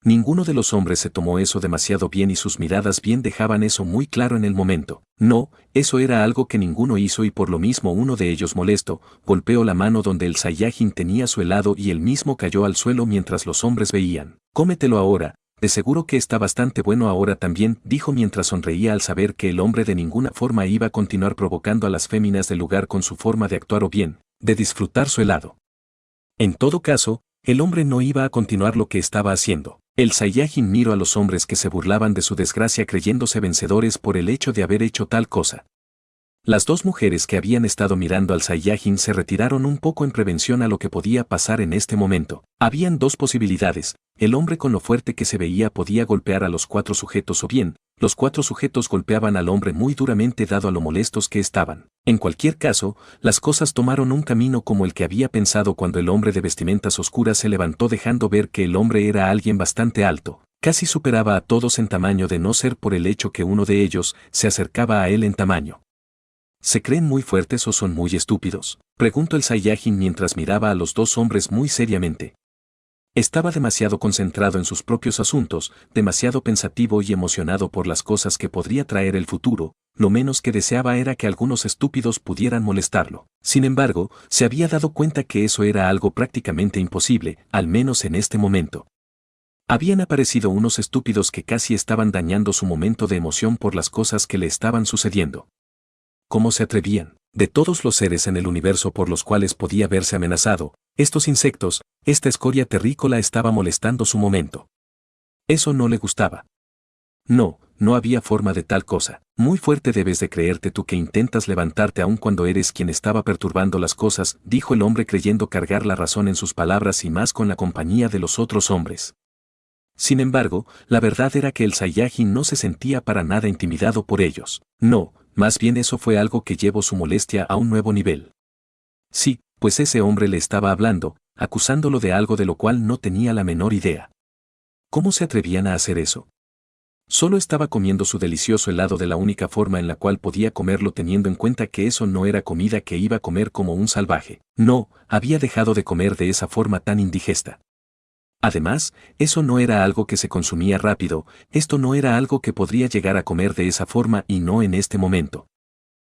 Ninguno de los hombres se tomó eso demasiado bien y sus miradas bien dejaban eso muy claro en el momento. No, eso era algo que ninguno hizo y por lo mismo uno de ellos molesto, golpeó la mano donde el Saiyajin tenía su helado y él mismo cayó al suelo mientras los hombres veían. Cómetelo ahora, de seguro que está bastante bueno ahora también, dijo mientras sonreía al saber que el hombre de ninguna forma iba a continuar provocando a las féminas del lugar con su forma de actuar o bien, de disfrutar su helado. En todo caso, el hombre no iba a continuar lo que estaba haciendo. El Saiyajin miró a los hombres que se burlaban de su desgracia creyéndose vencedores por el hecho de haber hecho tal cosa. Las dos mujeres que habían estado mirando al Saiyajin se retiraron un poco en prevención a lo que podía pasar en este momento. Habían dos posibilidades, el hombre con lo fuerte que se veía podía golpear a los 4 sujetos o bien, los 4 sujetos golpeaban al hombre muy duramente dado a lo molestos que estaban. En cualquier caso, las cosas tomaron un camino como el que había pensado cuando el hombre de vestimentas oscuras se levantó dejando ver que el hombre era alguien bastante alto. Casi superaba a todos en tamaño de no ser por el hecho que uno de ellos se acercaba a él en tamaño. ¿Se creen muy fuertes o son muy estúpidos?, preguntó el Saiyajin mientras miraba a los dos hombres muy seriamente. Estaba demasiado concentrado en sus propios asuntos, demasiado pensativo y emocionado por las cosas que podría traer el futuro, lo menos que deseaba era que algunos estúpidos pudieran molestarlo. Sin embargo, se había dado cuenta que eso era algo prácticamente imposible, al menos en este momento. Habían aparecido unos estúpidos que casi estaban dañando su momento de emoción por las cosas que le estaban sucediendo. ¿Cómo se atrevían? De todos los seres en el universo por los cuales podía verse amenazado, estos insectos, esta escoria terrícola estaba molestando su momento. Eso no le gustaba. No había forma de tal cosa. Muy fuerte debes de creerte tú que intentas levantarte aun cuando eres quien estaba perturbando las cosas, dijo el hombre creyendo cargar la razón en sus palabras y más con la compañía de los otros hombres. Sin embargo, la verdad era que el Saiyajin no se sentía para nada intimidado por ellos. No, más bien eso fue algo que llevó su molestia a un nuevo nivel. Sí, pues ese hombre le estaba hablando, acusándolo de algo de lo cual no tenía la menor idea. ¿Cómo se atrevían a hacer eso? Solo estaba comiendo su delicioso helado de la única forma en la cual podía comerlo teniendo en cuenta que eso no era comida que iba a comer como un salvaje. No, había dejado de comer de esa forma tan indigesta. Además, eso no era algo que se consumía rápido, esto no era algo que podría llegar a comer de esa forma y no en este momento.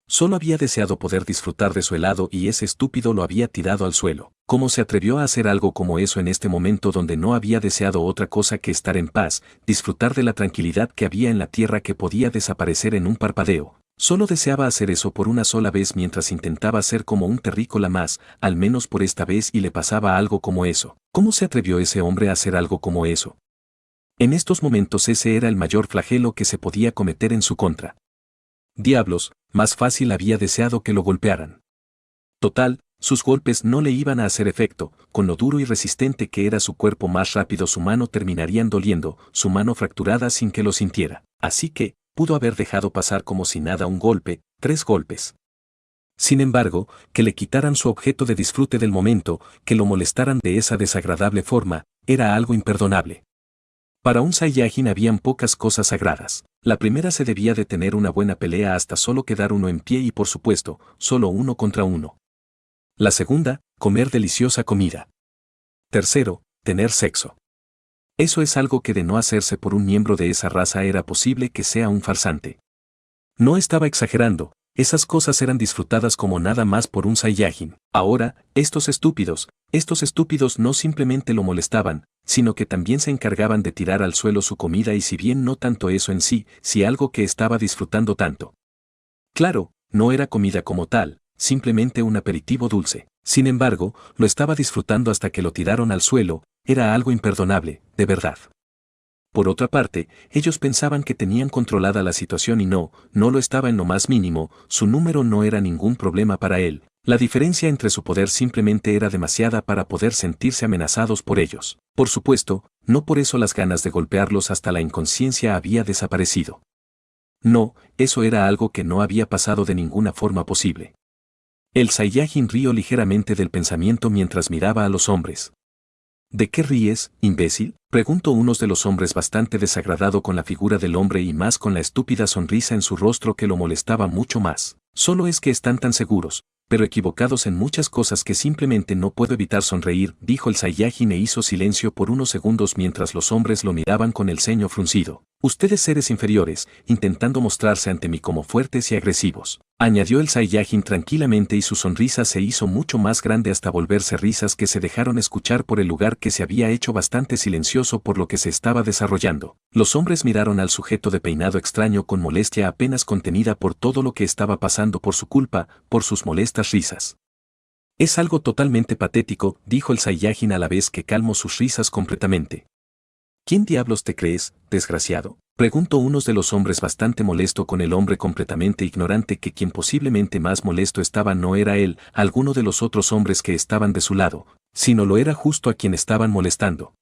Solo había deseado poder disfrutar de su helado y ese estúpido lo había tirado al suelo. ¿Cómo se atrevió a hacer algo como eso en este momento donde no había deseado otra cosa que estar en paz, disfrutar de la tranquilidad que había en la tierra que podía desaparecer en un parpadeo? Solo deseaba hacer eso por una sola vez mientras intentaba ser como un terrícola más, al menos por esta vez y le pasaba algo como eso. ¿Cómo se atrevió ese hombre a hacer algo como eso? En estos momentos ese era el mayor flagelo que se podía cometer en su contra. Diablos, más fácil había deseado que lo golpearan. Total, sus golpes no le iban a hacer efecto, con lo duro y resistente que era su cuerpo más rápido su mano terminarían doliendo, su mano fracturada sin que lo sintiera. Así que, pudo haber dejado pasar como si nada un golpe, 3 golpes. Sin embargo, que le quitaran su objeto de disfrute del momento, que lo molestaran de esa desagradable forma, era algo imperdonable. Para un Saiyajin habían pocas cosas sagradas. La primera se debía de tener una buena pelea hasta solo quedar uno en pie y por supuesto, solo uno contra uno. La segunda, comer deliciosa comida. Tercero, tener sexo. Eso es algo que de no hacerse por un miembro de esa raza era posible que sea un farsante. No estaba exagerando, Esas cosas eran disfrutadas como nada más por un Saiyajin. Ahora, estos estúpidos no simplemente lo molestaban, sino que también se encargaban de tirar al suelo su comida y si bien no tanto eso en sí, si algo que estaba disfrutando tanto. Claro, no era comida como tal, simplemente un aperitivo dulce. Sin embargo, lo estaba disfrutando hasta que lo tiraron al suelo, era algo imperdonable, de verdad. Por otra parte, ellos pensaban que tenían controlada la situación y no lo estaba en lo más mínimo, su número no era ningún problema para él, la diferencia entre su poder simplemente era demasiada para poder sentirse amenazados por ellos. Por supuesto, no por eso las ganas de golpearlos hasta la inconsciencia había desaparecido. No, eso era algo que no había pasado de ninguna forma posible. El Saiyajin rió ligeramente del pensamiento mientras miraba a los hombres. ¿De qué ríes, imbécil?, preguntó uno de los hombres bastante desagradado con la figura del hombre y más con la estúpida sonrisa en su rostro que lo molestaba mucho más. Solo es que están tan seguros, pero equivocados en muchas cosas que simplemente no puedo evitar sonreír, dijo el Saiyajin e hizo silencio por unos segundos mientras los hombres lo miraban con el ceño fruncido. Ustedes seres inferiores, intentando mostrarse ante mí como fuertes y agresivos, añadió el Saiyajin tranquilamente y su sonrisa se hizo mucho más grande hasta volverse risas que se dejaron escuchar por el lugar que se había hecho bastante silencioso por lo que se estaba desarrollando. Los hombres miraron al sujeto de peinado extraño con molestia apenas contenida por todo lo que estaba pasando por su culpa, por sus molestas risas. Es algo totalmente patético, dijo el Saiyajin a la vez que calmó sus risas completamente. ¿Quién diablos te crees, desgraciado?, preguntó uno de los hombres bastante molesto con el hombre completamente ignorante que quien posiblemente más molesto estaba no era él, alguno de los otros hombres que estaban de su lado, sino lo era justo a quien estaban molestando.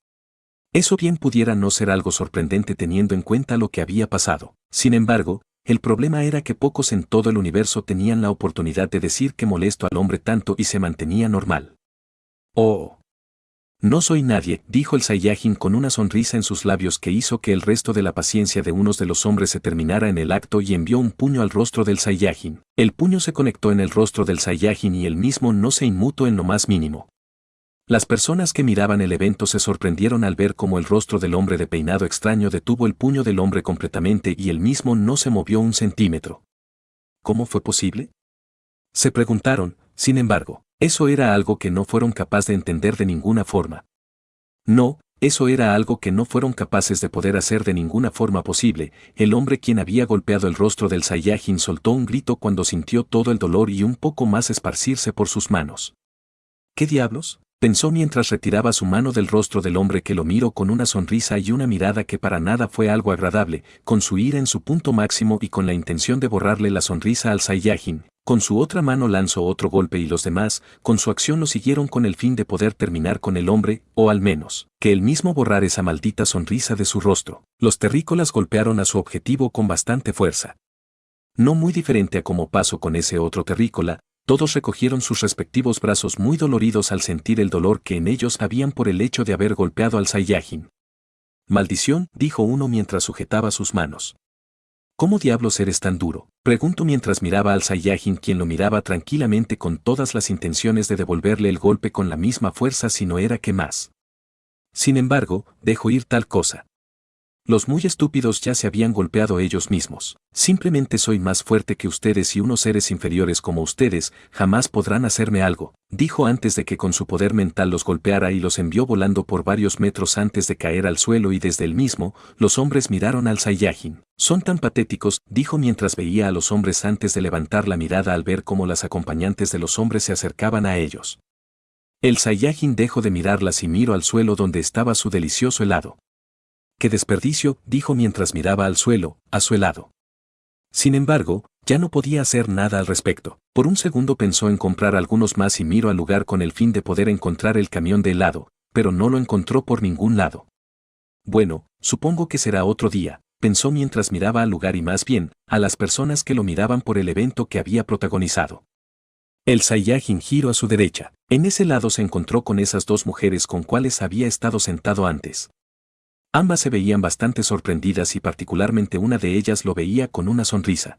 Eso bien pudiera no ser algo sorprendente teniendo en cuenta lo que había pasado. Sin embargo, el problema era que pocos en todo el universo tenían la oportunidad de decir que molesto al hombre tanto y se mantenía normal. Oh. No soy nadie, dijo el Saiyajin con una sonrisa en sus labios que hizo que el resto de la paciencia de unos de los hombres se terminara en el acto y envió un puño al rostro del Saiyajin. El puño se conectó en el rostro del Saiyajin y él mismo no se inmutó en lo más mínimo. Las personas que miraban el evento se sorprendieron al ver cómo el rostro del hombre de peinado extraño detuvo el puño del hombre completamente y él mismo no se movió un centímetro. ¿Cómo fue posible?, se preguntaron, sin embargo. Eso era algo que no fueron capaces de entender de ninguna forma. No, eso era algo que no fueron capaces de poder hacer de ninguna forma posible. El hombre quien había golpeado el rostro del Saiyajin soltó un grito cuando sintió todo el dolor y un poco más esparcirse por sus manos. ¿Qué diablos?, pensó mientras retiraba su mano del rostro del hombre que lo miró con una sonrisa y una mirada que para nada fue algo agradable, con su ira en su punto máximo y con la intención de borrarle la sonrisa al Saiyajin. Con su otra mano lanzó otro golpe y los demás, con su acción lo siguieron con el fin de poder terminar con el hombre, o al menos, que él mismo borrar esa maldita sonrisa de su rostro. Los terrícolas golpearon a su objetivo con bastante fuerza. No muy diferente a como pasó con ese otro terrícola, todos recogieron sus respectivos brazos muy doloridos al sentir el dolor que en ellos habían por el hecho de haber golpeado al Saiyajin. «Maldición», dijo uno mientras sujetaba sus manos. «¿Cómo diablos eres tan duro?», preguntó mientras miraba al Saiyajin quien lo miraba tranquilamente con todas las intenciones de devolverle el golpe con la misma fuerza si no era que más. Sin embargo, dejó ir tal cosa. Los muy estúpidos ya se habían golpeado ellos mismos. Simplemente soy más fuerte que ustedes y unos seres inferiores como ustedes jamás podrán hacerme algo, dijo antes de que con su poder mental los golpeara y los envió volando por varios metros antes de caer al suelo y desde el mismo, los hombres miraron al Saiyajin. Son tan patéticos, dijo mientras veía a los hombres antes de levantar la mirada al ver cómo las acompañantes de los hombres se acercaban a ellos. El Saiyajin dejó de mirarlas y miró al suelo donde estaba su delicioso helado. «¡Qué desperdicio!», dijo mientras miraba al suelo, a su helado. Sin embargo, ya no podía hacer nada al respecto. Por un segundo pensó en comprar algunos más y miró al lugar con el fin de poder encontrar el camión de helado, pero no lo encontró por ningún lado. Bueno, supongo que será otro día, pensó mientras miraba al lugar y más bien, a las personas que lo miraban por el evento que había protagonizado. El Saiyajin giró a su derecha. En ese lado se encontró con esas dos mujeres con cuales había estado sentado antes. Ambas se veían bastante sorprendidas y particularmente una de ellas lo veía con una sonrisa.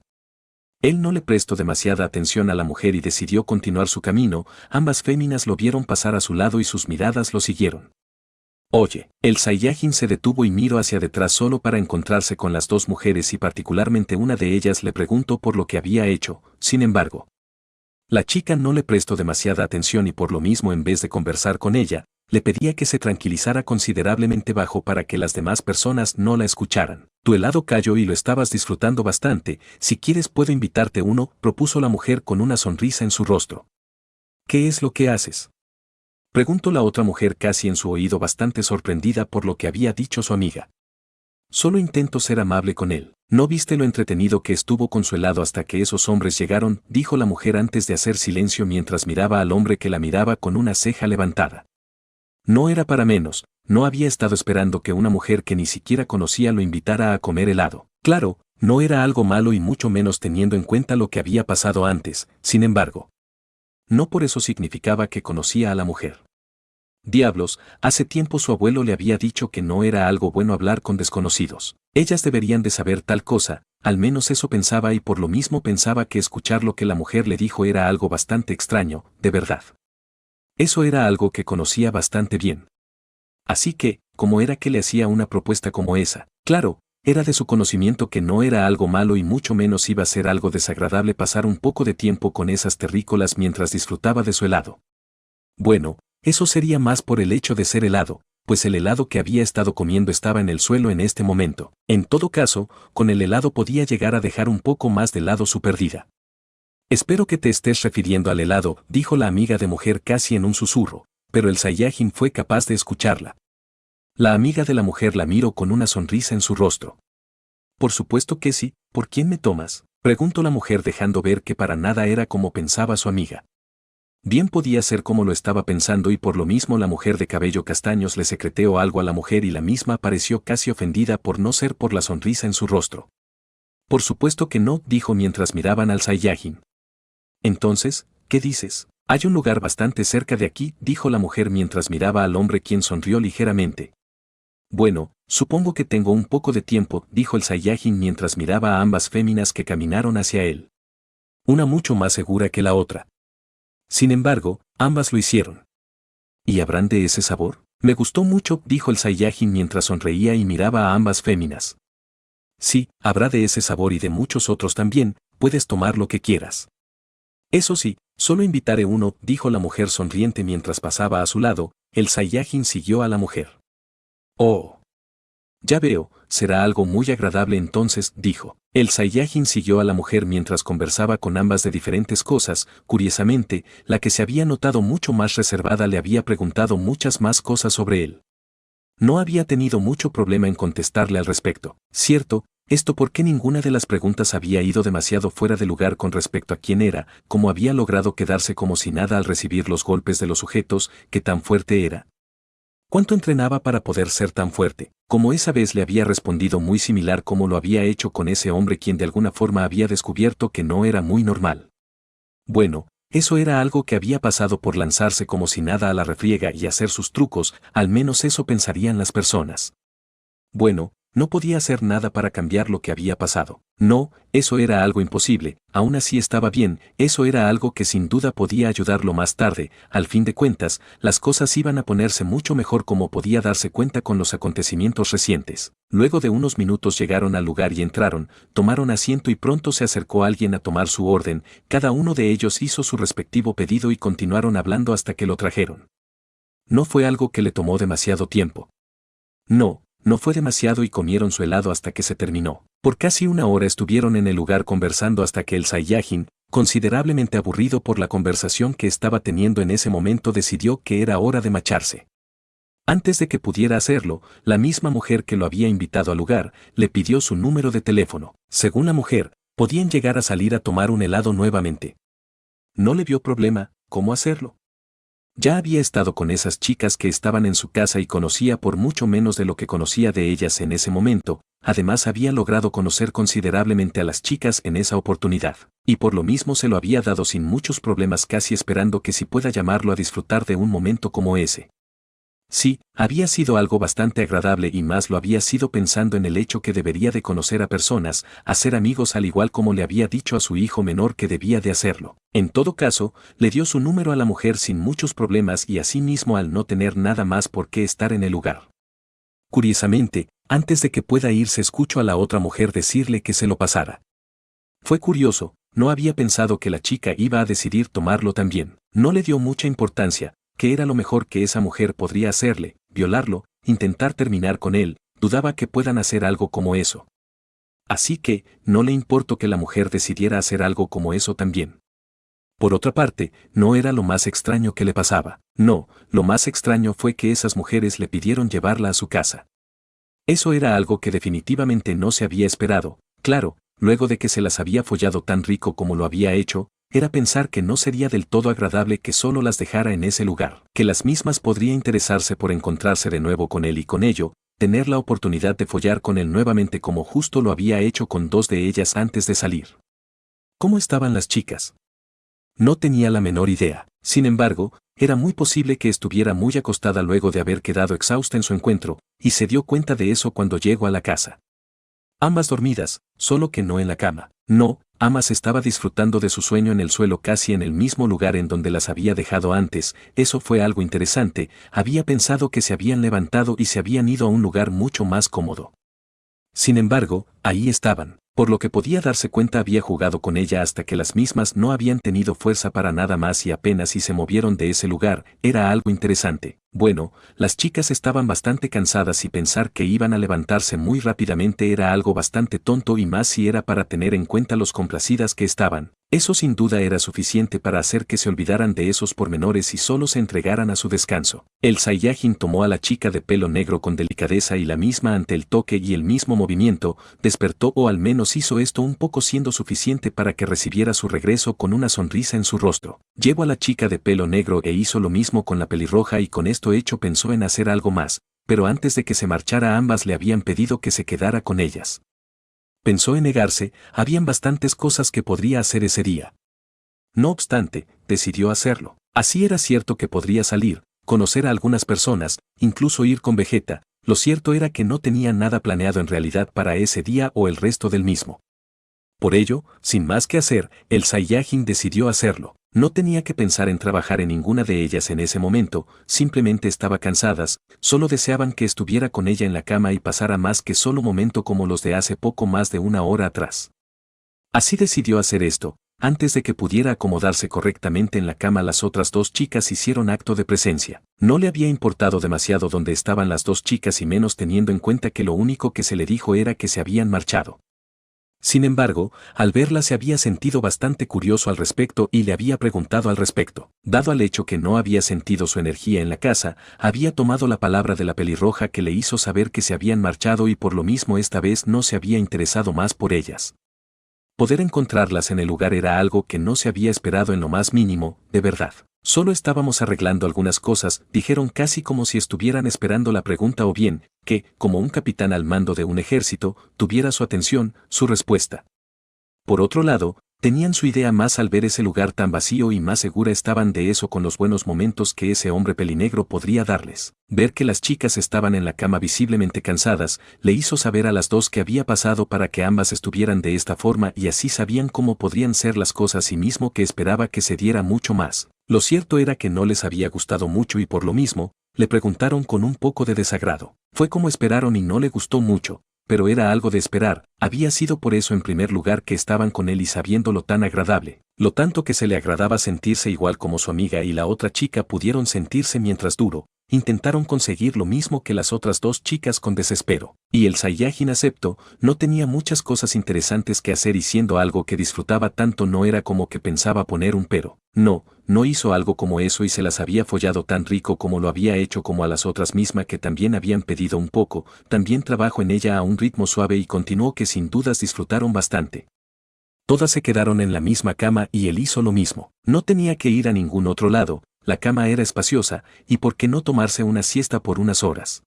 Él no le prestó demasiada atención a la mujer y decidió continuar su camino, ambas féminas lo vieron pasar a su lado y sus miradas lo siguieron. Oye, el Saiyajin se detuvo y miró hacia detrás solo para encontrarse con las dos mujeres y particularmente una de ellas le preguntó por lo que había hecho. Sin embargo, la chica no le prestó demasiada atención y por lo mismo en vez de conversar con ella, le pedía que se tranquilizara considerablemente bajo para que las demás personas no la escucharan. Tu helado cayó y lo estabas disfrutando bastante, si quieres puedo invitarte uno, propuso la mujer con una sonrisa en su rostro. ¿Qué es lo que haces? Preguntó la otra mujer casi en su oído bastante sorprendida por lo que había dicho su amiga. Solo intento ser amable con él. ¿No viste lo entretenido que estuvo con su helado hasta que esos hombres llegaron?, dijo la mujer antes de hacer silencio mientras miraba al hombre que la miraba con una ceja levantada. No era para menos, no había estado esperando que una mujer que ni siquiera conocía lo invitara a comer helado. Claro, no era algo malo y mucho menos teniendo en cuenta lo que había pasado antes, sin embargo. No por eso significaba que conocía a la mujer. Diablos, hace tiempo su abuelo le había dicho que no era algo bueno hablar con desconocidos. Ellas deberían de saber tal cosa, al menos eso pensaba y por lo mismo pensaba que escuchar lo que la mujer le dijo era algo bastante extraño, de verdad. Eso era algo que conocía bastante bien. Así que, ¿cómo era que le hacía una propuesta como esa? Claro, era de su conocimiento que no era algo malo y mucho menos iba a ser algo desagradable pasar un poco de tiempo con esas terrícolas mientras disfrutaba de su helado. Bueno, eso sería más por el hecho de ser helado, pues el helado que había estado comiendo estaba en el suelo en este momento. En todo caso, con el helado podía llegar a dejar un poco más de lado su pérdida. Espero que te estés refiriendo al helado, dijo la amiga de mujer casi en un susurro, pero el Saiyajin fue capaz de escucharla. La amiga de la mujer la miró con una sonrisa en su rostro. Por supuesto que sí, ¿por quién me tomas?, preguntó la mujer dejando ver que para nada era como pensaba su amiga. Bien podía ser como lo estaba pensando y por lo mismo la mujer de cabello castaños le secreteó algo a la mujer y la misma pareció casi ofendida por no ser por la sonrisa en su rostro. Por supuesto que no, dijo mientras miraban al Saiyajin. Entonces, ¿qué dices? Hay un lugar bastante cerca de aquí, dijo la mujer mientras miraba al hombre quien sonrió ligeramente. Bueno, supongo que tengo un poco de tiempo, dijo el Saiyajin mientras miraba a ambas féminas que caminaron hacia él. Una mucho más segura que la otra. Sin embargo, ambas lo hicieron. ¿Y habrán de ese sabor? Me gustó mucho, dijo el Saiyajin mientras sonreía y miraba a ambas féminas. Sí, habrá de ese sabor y de muchos otros también, puedes tomar lo que quieras. Eso sí, solo invitaré uno, dijo la mujer sonriente mientras pasaba a su lado. El Saiyajin siguió a la mujer. Oh. Ya veo, será algo muy agradable entonces, dijo. El Saiyajin siguió a la mujer mientras conversaba con ambas de diferentes cosas. Curiosamente, la que se había notado mucho más reservada le había preguntado muchas más cosas sobre él. No había tenido mucho problema en contestarle al respecto. Cierto, esto porque ninguna de las preguntas había ido demasiado fuera de lugar con respecto a quién era, cómo había logrado quedarse como si nada al recibir los golpes de los sujetos, qué tan fuerte era. ¿Cuánto entrenaba para poder ser tan fuerte? Como esa vez le había respondido muy similar como lo había hecho con ese hombre quien de alguna forma había descubierto que no era muy normal. Bueno, eso era algo que había pasado por lanzarse como si nada a la refriega y hacer sus trucos, al menos eso pensarían las personas. Bueno, no podía hacer nada para cambiar lo que había pasado. No, eso era algo imposible, aún así estaba bien, eso era algo que sin duda podía ayudarlo más tarde. Al fin de cuentas, las cosas iban a ponerse mucho mejor como podía darse cuenta con los acontecimientos recientes. Luego de unos minutos llegaron al lugar y entraron, tomaron asiento y pronto se acercó alguien a tomar su orden. Cada uno de ellos hizo su respectivo pedido y continuaron hablando hasta que lo trajeron. No fue algo que le tomó demasiado tiempo. No fue demasiado y comieron su helado hasta que se terminó. Por casi una hora estuvieron en el lugar conversando hasta que el Saiyajin, considerablemente aburrido por la conversación que estaba teniendo en ese momento, decidió que era hora de marcharse. Antes de que pudiera hacerlo, la misma mujer que lo había invitado al lugar, le pidió su número de teléfono. Según la mujer, podían llegar a salir a tomar un helado nuevamente. No le vio problema, ¿cómo hacerlo? Ya había estado con esas chicas que estaban en su casa y conocía por mucho menos de lo que conocía de ellas en ese momento. Además había logrado conocer considerablemente a las chicas en esa oportunidad, y por lo mismo se lo había dado sin muchos problemas, casi esperando que si pueda llamarlo a disfrutar de un momento como ese. Sí, había sido algo bastante agradable y más lo había sido pensando en el hecho que debería de conocer a personas, hacer amigos al igual como le había dicho a su hijo menor que debía de hacerlo. En todo caso, le dio su número a la mujer sin muchos problemas y asimismo al no tener nada más por qué estar en el lugar. Curiosamente, antes de que pueda irse escucho a la otra mujer decirle que se lo pasara. Fue curioso, no había pensado que la chica iba a decidir tomarlo también. No le dio mucha importancia, que era lo mejor que esa mujer podría hacerle, violarlo, intentar terminar con él, dudaba que puedan hacer algo como eso. Así que, no le importó que la mujer decidiera hacer algo como eso también. Por otra parte, no era lo más extraño que le pasaba. No, lo más extraño fue que esas mujeres le pidieron llevarla a su casa. Eso era algo que definitivamente no se había esperado, claro, luego de que se las había follado tan rico como lo había hecho, era pensar que no sería del todo agradable que solo las dejara en ese lugar, que las mismas podría interesarse por encontrarse de nuevo con él y con ello, tener la oportunidad de follar con él nuevamente como justo lo había hecho con dos de ellas antes de salir. ¿Cómo estaban las chicas? No tenía la menor idea. Sin embargo, era muy posible que estuviera muy acostada luego de haber quedado exhausta en su encuentro, y se dio cuenta de eso cuando llegó a la casa. Ambas dormidas, solo que no en la cama. No, ambas estaba disfrutando de su sueño en el suelo casi en el mismo lugar en donde las había dejado antes. Eso fue algo interesante, había pensado que se habían levantado y se habían ido a un lugar mucho más cómodo. Sin embargo, ahí estaban. Por lo que podía darse cuenta había jugado con ella hasta que las mismas no habían tenido fuerza para nada más y apenas si se movieron de ese lugar, era algo interesante. Bueno, las chicas estaban bastante cansadas y pensar que iban a levantarse muy rápidamente era algo bastante tonto y más si era para tener en cuenta los complacidas que estaban. Eso sin duda era suficiente para hacer que se olvidaran de esos pormenores y solo se entregaran a su descanso. El Saiyajin tomó a la chica de pelo negro con delicadeza y la misma ante el toque y el mismo movimiento, despertó o al menos hizo esto un poco siendo suficiente para que recibiera su regreso con una sonrisa en su rostro. Llevó a la chica de pelo negro e hizo lo mismo con la pelirroja y con esto hecho pensó en hacer algo más, pero antes de que se marchara ambas le habían pedido que se quedara con ellas. Pensó en negarse, habían bastantes cosas que podría hacer ese día. No obstante, decidió hacerlo. Así era cierto que podría salir, conocer a algunas personas, incluso ir con Vegeta, lo cierto era que no tenía nada planeado en realidad para ese día o el resto del mismo. Por ello, sin más que hacer, el Saiyajin decidió hacerlo. No tenía que pensar en trabajar en ninguna de ellas en ese momento, simplemente estaban cansadas, solo deseaban que estuviera con ella en la cama y pasara más que solo momento como los de hace poco más de una hora atrás. Así decidió hacer esto. Antes de que pudiera acomodarse correctamente en la cama las otras dos chicas hicieron acto de presencia. No le había importado demasiado dónde estaban las dos chicas y menos teniendo en cuenta que lo único que se le dijo era que se habían marchado. Sin embargo, al verla se había sentido bastante curioso al respecto y le había preguntado al respecto. Dado al hecho que no había sentido su energía en la casa, había tomado la palabra de la pelirroja que le hizo saber que se habían marchado y por lo mismo esta vez no se había interesado más por ellas. Poder encontrarlas en el lugar era algo que no se había esperado en lo más mínimo, de verdad. Solo estábamos arreglando algunas cosas, dijeron casi como si estuvieran esperando la pregunta o bien, que, como un capitán al mando de un ejército, tuviera su atención, su respuesta. Por otro lado, tenían su idea más al ver ese lugar tan vacío y más segura estaban de eso con los buenos momentos que ese hombre pelinegro podría darles. Ver que las chicas estaban en la cama visiblemente cansadas, le hizo saber a las dos que había pasado para que ambas estuvieran de esta forma y así sabían cómo podrían ser las cosas y mismo que esperaba que se diera mucho más. Lo cierto era que no les había gustado mucho y por lo mismo, le preguntaron con un poco de desagrado. Fue como esperaron y no le gustó mucho. Pero era algo de esperar, había sido por eso en primer lugar que estaban con él y sabiéndolo tan agradable, lo tanto que se le agradaba sentirse igual como su amiga y la otra chica pudieron sentirse mientras intentaron conseguir lo mismo que las otras dos chicas con desespero. Y el Saiyajin aceptó, no tenía muchas cosas interesantes que hacer y siendo algo que disfrutaba tanto no era como que pensaba poner un pero. No hizo algo como eso y se las había follado tan rico como lo había hecho como a las otras mismas que también habían pedido un poco, también trabajó en ella a un ritmo suave y continuó que sin dudas disfrutaron bastante. Todas se quedaron en la misma cama y él hizo lo mismo. No tenía que ir a ningún otro lado, la cama era espaciosa, y por qué no tomarse una siesta por unas horas.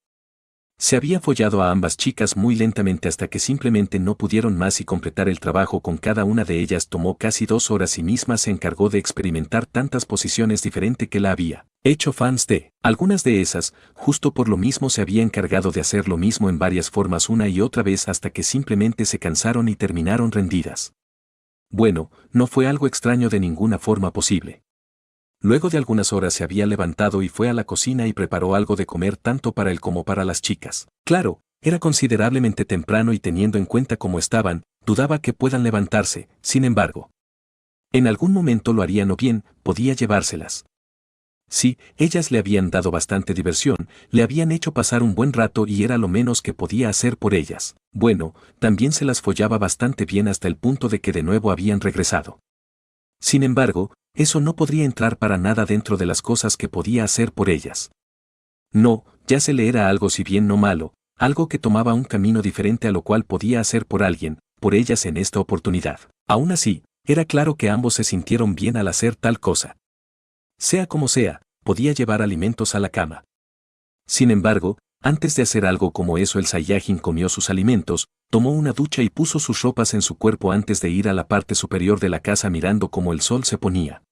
Se había follado a ambas chicas muy lentamente hasta que simplemente no pudieron más y completar el trabajo con cada una de ellas tomó casi 2 horas y misma se encargó de experimentar tantas posiciones diferentes que la había hecho fans de algunas de esas, justo por lo mismo se había encargado de hacer lo mismo en varias formas una y otra vez hasta que simplemente se cansaron y terminaron rendidas. Bueno, no fue algo extraño de ninguna forma posible. Luego de algunas horas se había levantado y fue a la cocina y preparó algo de comer tanto para él como para las chicas. Claro, era considerablemente temprano y teniendo en cuenta cómo estaban, dudaba que puedan levantarse, sin embargo. En algún momento lo harían o bien, podía llevárselas. Sí, ellas le habían dado bastante diversión, le habían hecho pasar un buen rato y era lo menos que podía hacer por ellas. Bueno, también se las follaba bastante bien hasta el punto de que de nuevo habían regresado. Sin embargo, eso no podría entrar para nada dentro de las cosas que podía hacer por ellas. No, ya se le era algo si bien no malo, algo que tomaba un camino diferente a lo cual podía hacer por alguien, por ellas en esta oportunidad. Aún así, era claro que ambos se sintieron bien al hacer tal cosa. Sea como sea, podía llevar alimentos a la cama. Sin embargo, antes de hacer algo como eso el Saiyajin comió sus alimentos, tomó una ducha y puso sus ropas en su cuerpo antes de ir a la parte superior de la casa mirando cómo el sol se ponía.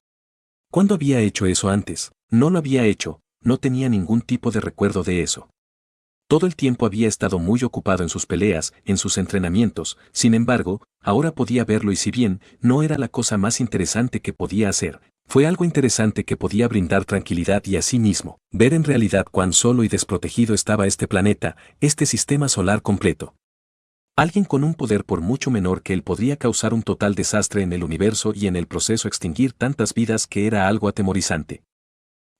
¿Cuándo había hecho eso antes? No lo había hecho, no tenía ningún tipo de recuerdo de eso. Todo el tiempo había estado muy ocupado en sus peleas, en sus entrenamientos, sin embargo, ahora podía verlo y si bien no era la cosa más interesante que podía hacer, fue algo interesante que podía brindar tranquilidad y asimismo, ver en realidad cuán solo y desprotegido estaba este planeta, este sistema solar completo. Alguien con un poder por mucho menor que él podría causar un total desastre en el universo y en el proceso extinguir tantas vidas que era algo atemorizante.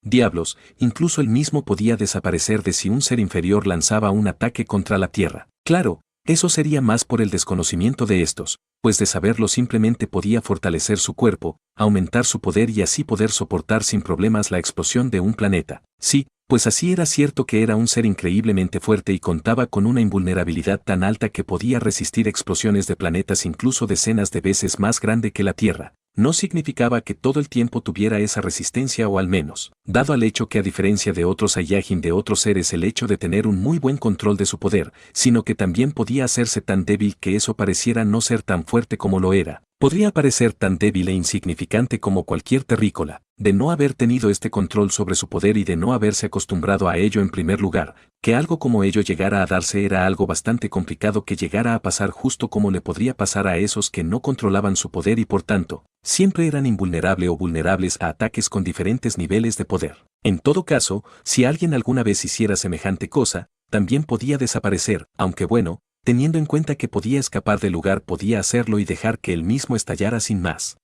Diablos, incluso él mismo podía desaparecer de si un ser inferior lanzaba un ataque contra la Tierra. Claro, eso sería más por el desconocimiento de estos, pues de saberlo simplemente podía fortalecer su cuerpo, aumentar su poder y así poder soportar sin problemas la explosión de un planeta. Sí, pues así era cierto que era un ser increíblemente fuerte y contaba con una invulnerabilidad tan alta que podía resistir explosiones de planetas incluso decenas de veces más grande que la Tierra. No significaba que todo el tiempo tuviera esa resistencia o al menos, dado al hecho que a diferencia de otros Saiyajin de otros seres el hecho de tener un muy buen control de su poder, sino que también podía hacerse tan débil que eso pareciera no ser tan fuerte como lo era. Podría parecer tan débil e insignificante como cualquier terrícola, de no haber tenido este control sobre su poder y de no haberse acostumbrado a ello en primer lugar, que algo como ello llegara a darse era algo bastante complicado que llegara a pasar justo como le podría pasar a esos que no controlaban su poder y por tanto, siempre eran invulnerables o vulnerables a ataques con diferentes niveles de poder. En todo caso, si alguien alguna vez hiciera semejante cosa, también podía desaparecer, aunque bueno, teniendo en cuenta que podía escapar del lugar podía hacerlo y dejar que él mismo estallara sin más.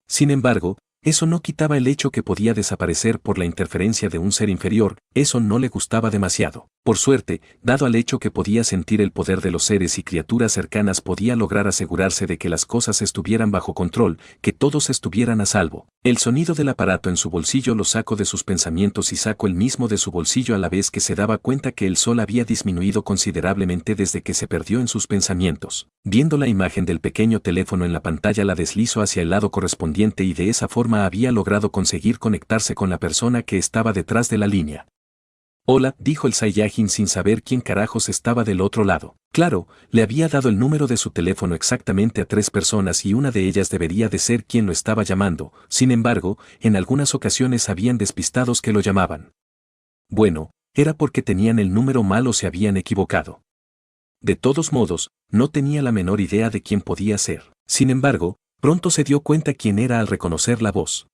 Sin embargo, eso no quitaba el hecho que podía desaparecer por la interferencia de un ser inferior, eso no le gustaba demasiado. Por suerte, dado al hecho que podía sentir el poder de los seres y criaturas cercanas podía lograr asegurarse de que las cosas estuvieran bajo control, que todos estuvieran a salvo. El sonido del aparato en su bolsillo lo sacó de sus pensamientos y sacó el mismo de su bolsillo a la vez que se daba cuenta que el sol había disminuido considerablemente desde que se perdió en sus pensamientos. Viendo la imagen del pequeño teléfono en la pantalla la deslizó hacia el lado correspondiente y de esa forma había logrado conseguir conectarse con la persona que estaba detrás de la línea. Hola, dijo el Saiyajin sin saber quién carajos estaba del otro lado. Claro, le había dado el número de su teléfono exactamente a 3 personas y una de ellas debería de ser quien lo estaba llamando, sin embargo, en algunas ocasiones habían despistados que lo llamaban. Bueno, era porque tenían el número mal o se habían equivocado. De todos modos, no tenía la menor idea de quién podía ser. Sin embargo, pronto se dio cuenta quién era al reconocer la voz.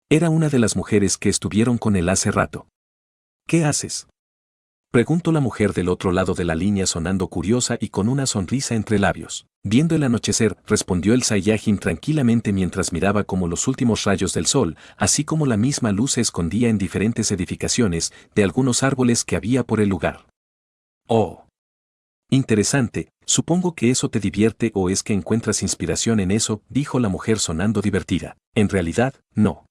Era una de las mujeres que estuvieron con él hace rato. ¿Qué haces?, preguntó la mujer del otro lado de la línea sonando curiosa y con una sonrisa entre labios. Viendo el anochecer, respondió el Saiyajin tranquilamente mientras miraba como los últimos rayos del sol, así como la misma luz se escondía en diferentes edificaciones de algunos árboles que había por el lugar. Oh. Interesante, supongo que eso te divierte o es que encuentras inspiración en eso, dijo la mujer sonando divertida. En realidad, no.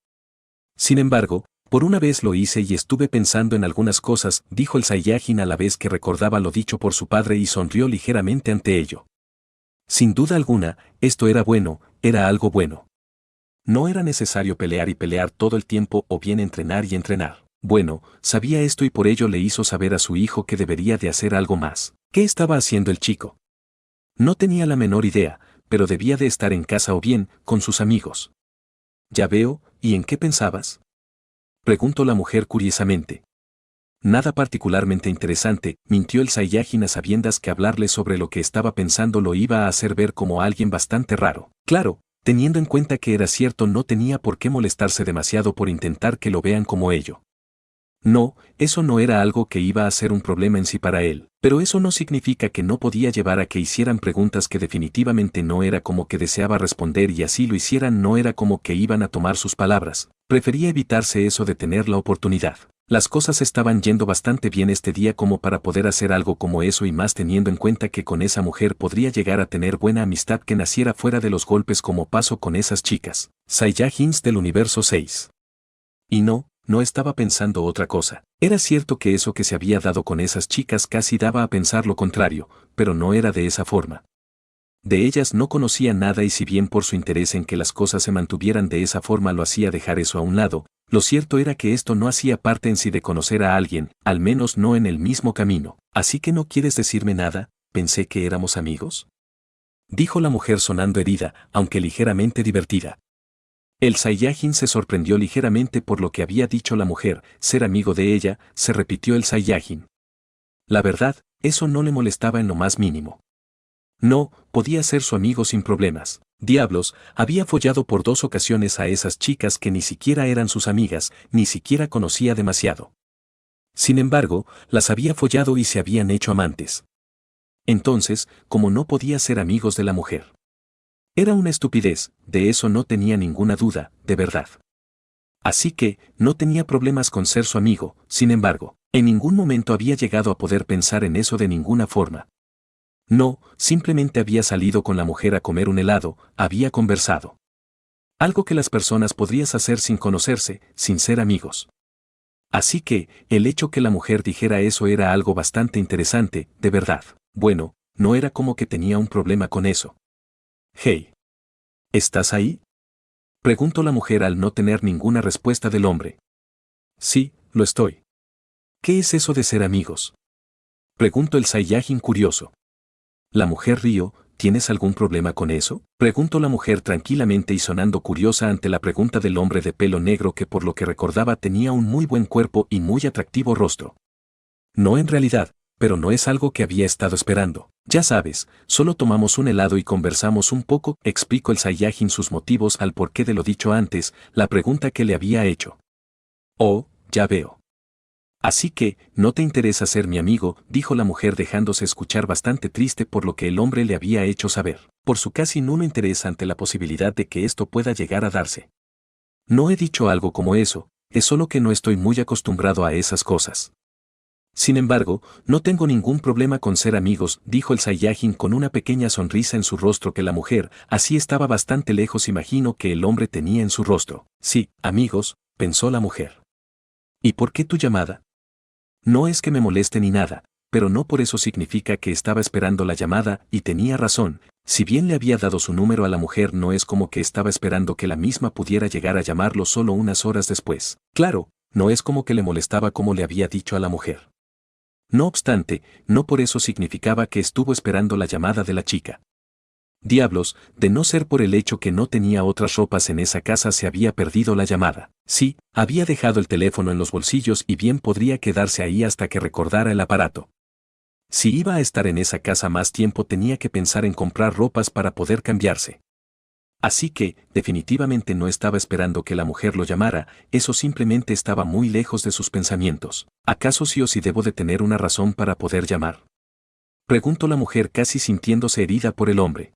Sin embargo, por una vez lo hice y estuve pensando en algunas cosas, dijo el Saiyajin a la vez que recordaba lo dicho por su padre y sonrió ligeramente ante ello. Sin duda alguna, esto era bueno, era algo bueno. No era necesario pelear y pelear todo el tiempo o bien entrenar y entrenar. Bueno, sabía esto y por ello le hizo saber a su hijo que debería de hacer algo más. ¿Qué estaba haciendo el chico? No tenía la menor idea, pero debía de estar en casa o bien, con sus amigos. Ya veo, ¿y en qué pensabas? Preguntó la mujer curiosamente. Nada particularmente interesante, mintió el Saiyajin a sabiendas que hablarle sobre lo que estaba pensando lo iba a hacer ver como alguien bastante raro. Claro, teniendo en cuenta que era cierto no tenía por qué molestarse demasiado por intentar que lo vean como ello. No, eso no era algo que iba a ser un problema en sí para él, pero eso no significa que no podía llevar a que hicieran preguntas que definitivamente no era como que deseaba responder y así lo hicieran no era como que iban a tomar sus palabras. Prefería evitarse eso de tener la oportunidad. Las cosas estaban yendo bastante bien este día como para poder hacer algo como eso y más teniendo en cuenta que con esa mujer podría llegar a tener buena amistad que naciera fuera de los golpes como pasó con esas chicas. Saiyajins del universo 6. Y no estaba pensando otra cosa. Era cierto que eso que se había dado con esas chicas casi daba a pensar lo contrario, pero no era de esa forma. De ellas no conocía nada y si bien por su interés en que las cosas se mantuvieran de esa forma lo hacía dejar eso a un lado, lo cierto era que esto no hacía parte en sí de conocer a alguien, al menos no en el mismo camino. ¿Así que no quieres decirme nada? Pensé que éramos amigos. Dijo la mujer sonando herida, aunque ligeramente divertida. El Saiyajin se sorprendió ligeramente por lo que había dicho la mujer, ser amigo de ella, se repitió el Saiyajin. La verdad, eso no le molestaba en lo más mínimo. No, podía ser su amigo sin problemas. Diablos, había follado por 2 ocasiones a esas chicas que ni siquiera eran sus amigas, ni siquiera conocía demasiado. Sin embargo, las había follado y se habían hecho amantes. Entonces, como no podía ser amigos de la mujer. Era una estupidez, de eso no tenía ninguna duda, de verdad. Así que, no tenía problemas con ser su amigo, sin embargo, en ningún momento había llegado a poder pensar en eso de ninguna forma. No, simplemente había salido con la mujer a comer un helado, había conversado. Algo que las personas podrías hacer sin conocerse, sin ser amigos. Así que, el hecho que la mujer dijera eso era algo bastante interesante, de verdad. Bueno, no era como que tenía un problema con eso. Hey. ¿Estás ahí? Preguntó la mujer al no tener ninguna respuesta del hombre. Sí, lo estoy. ¿Qué es eso de ser amigos? Preguntó el Saiyajin curioso. La mujer rió, ¿tienes algún problema con eso? Preguntó la mujer tranquilamente y sonando curiosa ante la pregunta del hombre de pelo negro que por lo que recordaba tenía un muy buen cuerpo y muy atractivo rostro. No en realidad, pero no es algo que había estado esperando. Ya sabes, solo tomamos un helado y conversamos un poco, explicó el Saiyajin sus motivos al porqué de lo dicho antes, la pregunta que le había hecho. Oh, ya veo. Así que, no te interesa ser mi amigo, dijo la mujer dejándose escuchar bastante triste por lo que el hombre le había hecho saber, por su casi nulo interés ante la posibilidad de que esto pueda llegar a darse. No he dicho algo como eso, es solo que no estoy muy acostumbrado a esas cosas. Sin embargo, no tengo ningún problema con ser amigos, dijo el Saiyajin con una pequeña sonrisa en su rostro que la mujer, así estaba bastante lejos imagino que el hombre tenía en su rostro. Sí, amigos, pensó la mujer. ¿Y por qué tu llamada? No es que me moleste ni nada, pero no por eso significa que estaba esperando la llamada, y tenía razón, si bien le había dado su número a la mujer no es como que estaba esperando que la misma pudiera llegar a llamarlo solo unas horas después. Claro, no es como que le molestaba como le había dicho a la mujer. No obstante, no por eso significaba que estuvo esperando la llamada de la chica. Diablos, de no ser por el hecho que no tenía otras ropas en esa casa se había perdido la llamada. Sí, había dejado el teléfono en los bolsillos y bien podría quedarse ahí hasta que recordara el aparato. Si iba a estar en esa casa más tiempo tenía que pensar en comprar ropas para poder cambiarse. Así que, definitivamente no estaba esperando que la mujer lo llamara, eso simplemente estaba muy lejos de sus pensamientos. ¿Acaso sí o sí debo de tener una razón para poder llamar? Preguntó la mujer casi sintiéndose herida por el hombre.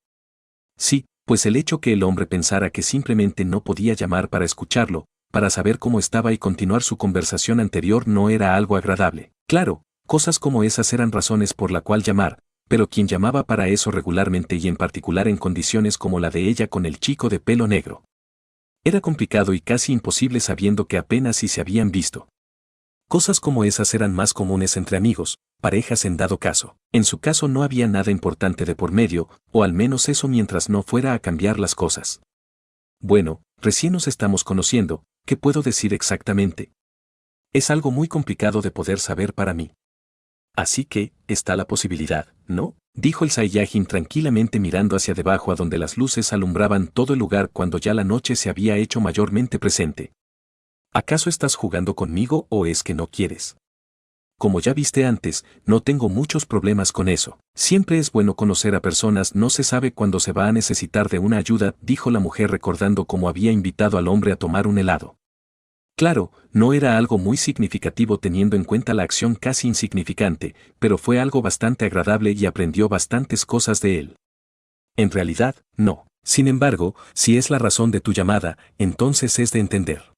Sí, pues el hecho que el hombre pensara que simplemente no podía llamar para escucharlo, para saber cómo estaba y continuar su conversación anterior no era algo agradable. Claro, cosas como esas eran razones por la cual llamar, pero quien llamaba para eso regularmente y en particular en condiciones como la de ella con el chico de pelo negro. Era complicado y casi imposible sabiendo que apenas si se habían visto. Cosas como esas eran más comunes entre amigos, parejas en dado caso. En su caso no había nada importante de por medio, o al menos eso mientras no fuera a cambiar las cosas. Bueno, recién nos estamos conociendo, ¿qué puedo decir exactamente? Es algo muy complicado de poder saber para mí. Así que, está la posibilidad, ¿no? Dijo el Saiyajin tranquilamente mirando hacia debajo a donde las luces alumbraban todo el lugar cuando ya la noche se había hecho mayormente presente. ¿Acaso estás jugando conmigo o es que no quieres? Como ya viste antes, no tengo muchos problemas con eso. Siempre es bueno conocer a personas, no se sabe cuándo se va a necesitar de una ayuda, dijo la mujer recordando cómo había invitado al hombre a tomar un helado. Claro, no era algo muy significativo teniendo en cuenta la acción casi insignificante, pero fue algo bastante agradable y aprendió bastantes cosas de él. En realidad, no. Sin embargo, si es la razón de tu llamada, entonces es de entender.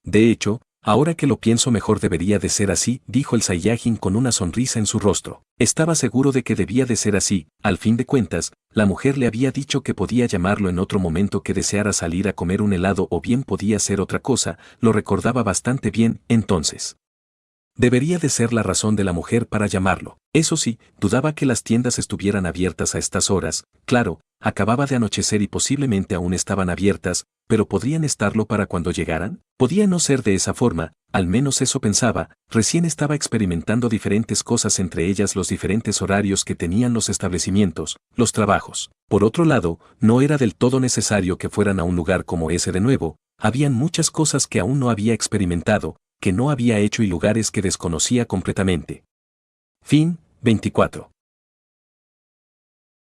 De hecho, ahora que lo pienso mejor debería de ser así, dijo el Saiyajin con una sonrisa en su rostro. Estaba seguro de que debía de ser así, al fin de cuentas, la mujer le había dicho que podía llamarlo en otro momento que deseara salir a comer un helado o bien podía ser otra cosa, lo recordaba bastante bien, entonces. Debería de ser la razón de la mujer para llamarlo. Eso sí, dudaba que las tiendas estuvieran abiertas a estas horas, claro, acababa de anochecer y posiblemente aún estaban abiertas, pero ¿podrían estarlo para cuando llegaran? Podía no ser de esa forma, al menos eso pensaba, recién estaba experimentando diferentes cosas, entre ellas los diferentes horarios que tenían los establecimientos, los trabajos. Por otro lado, no era del todo necesario que fueran a un lugar como ese de nuevo, habían muchas cosas que aún no había experimentado, que no había hecho y lugares que desconocía completamente. Fin 24.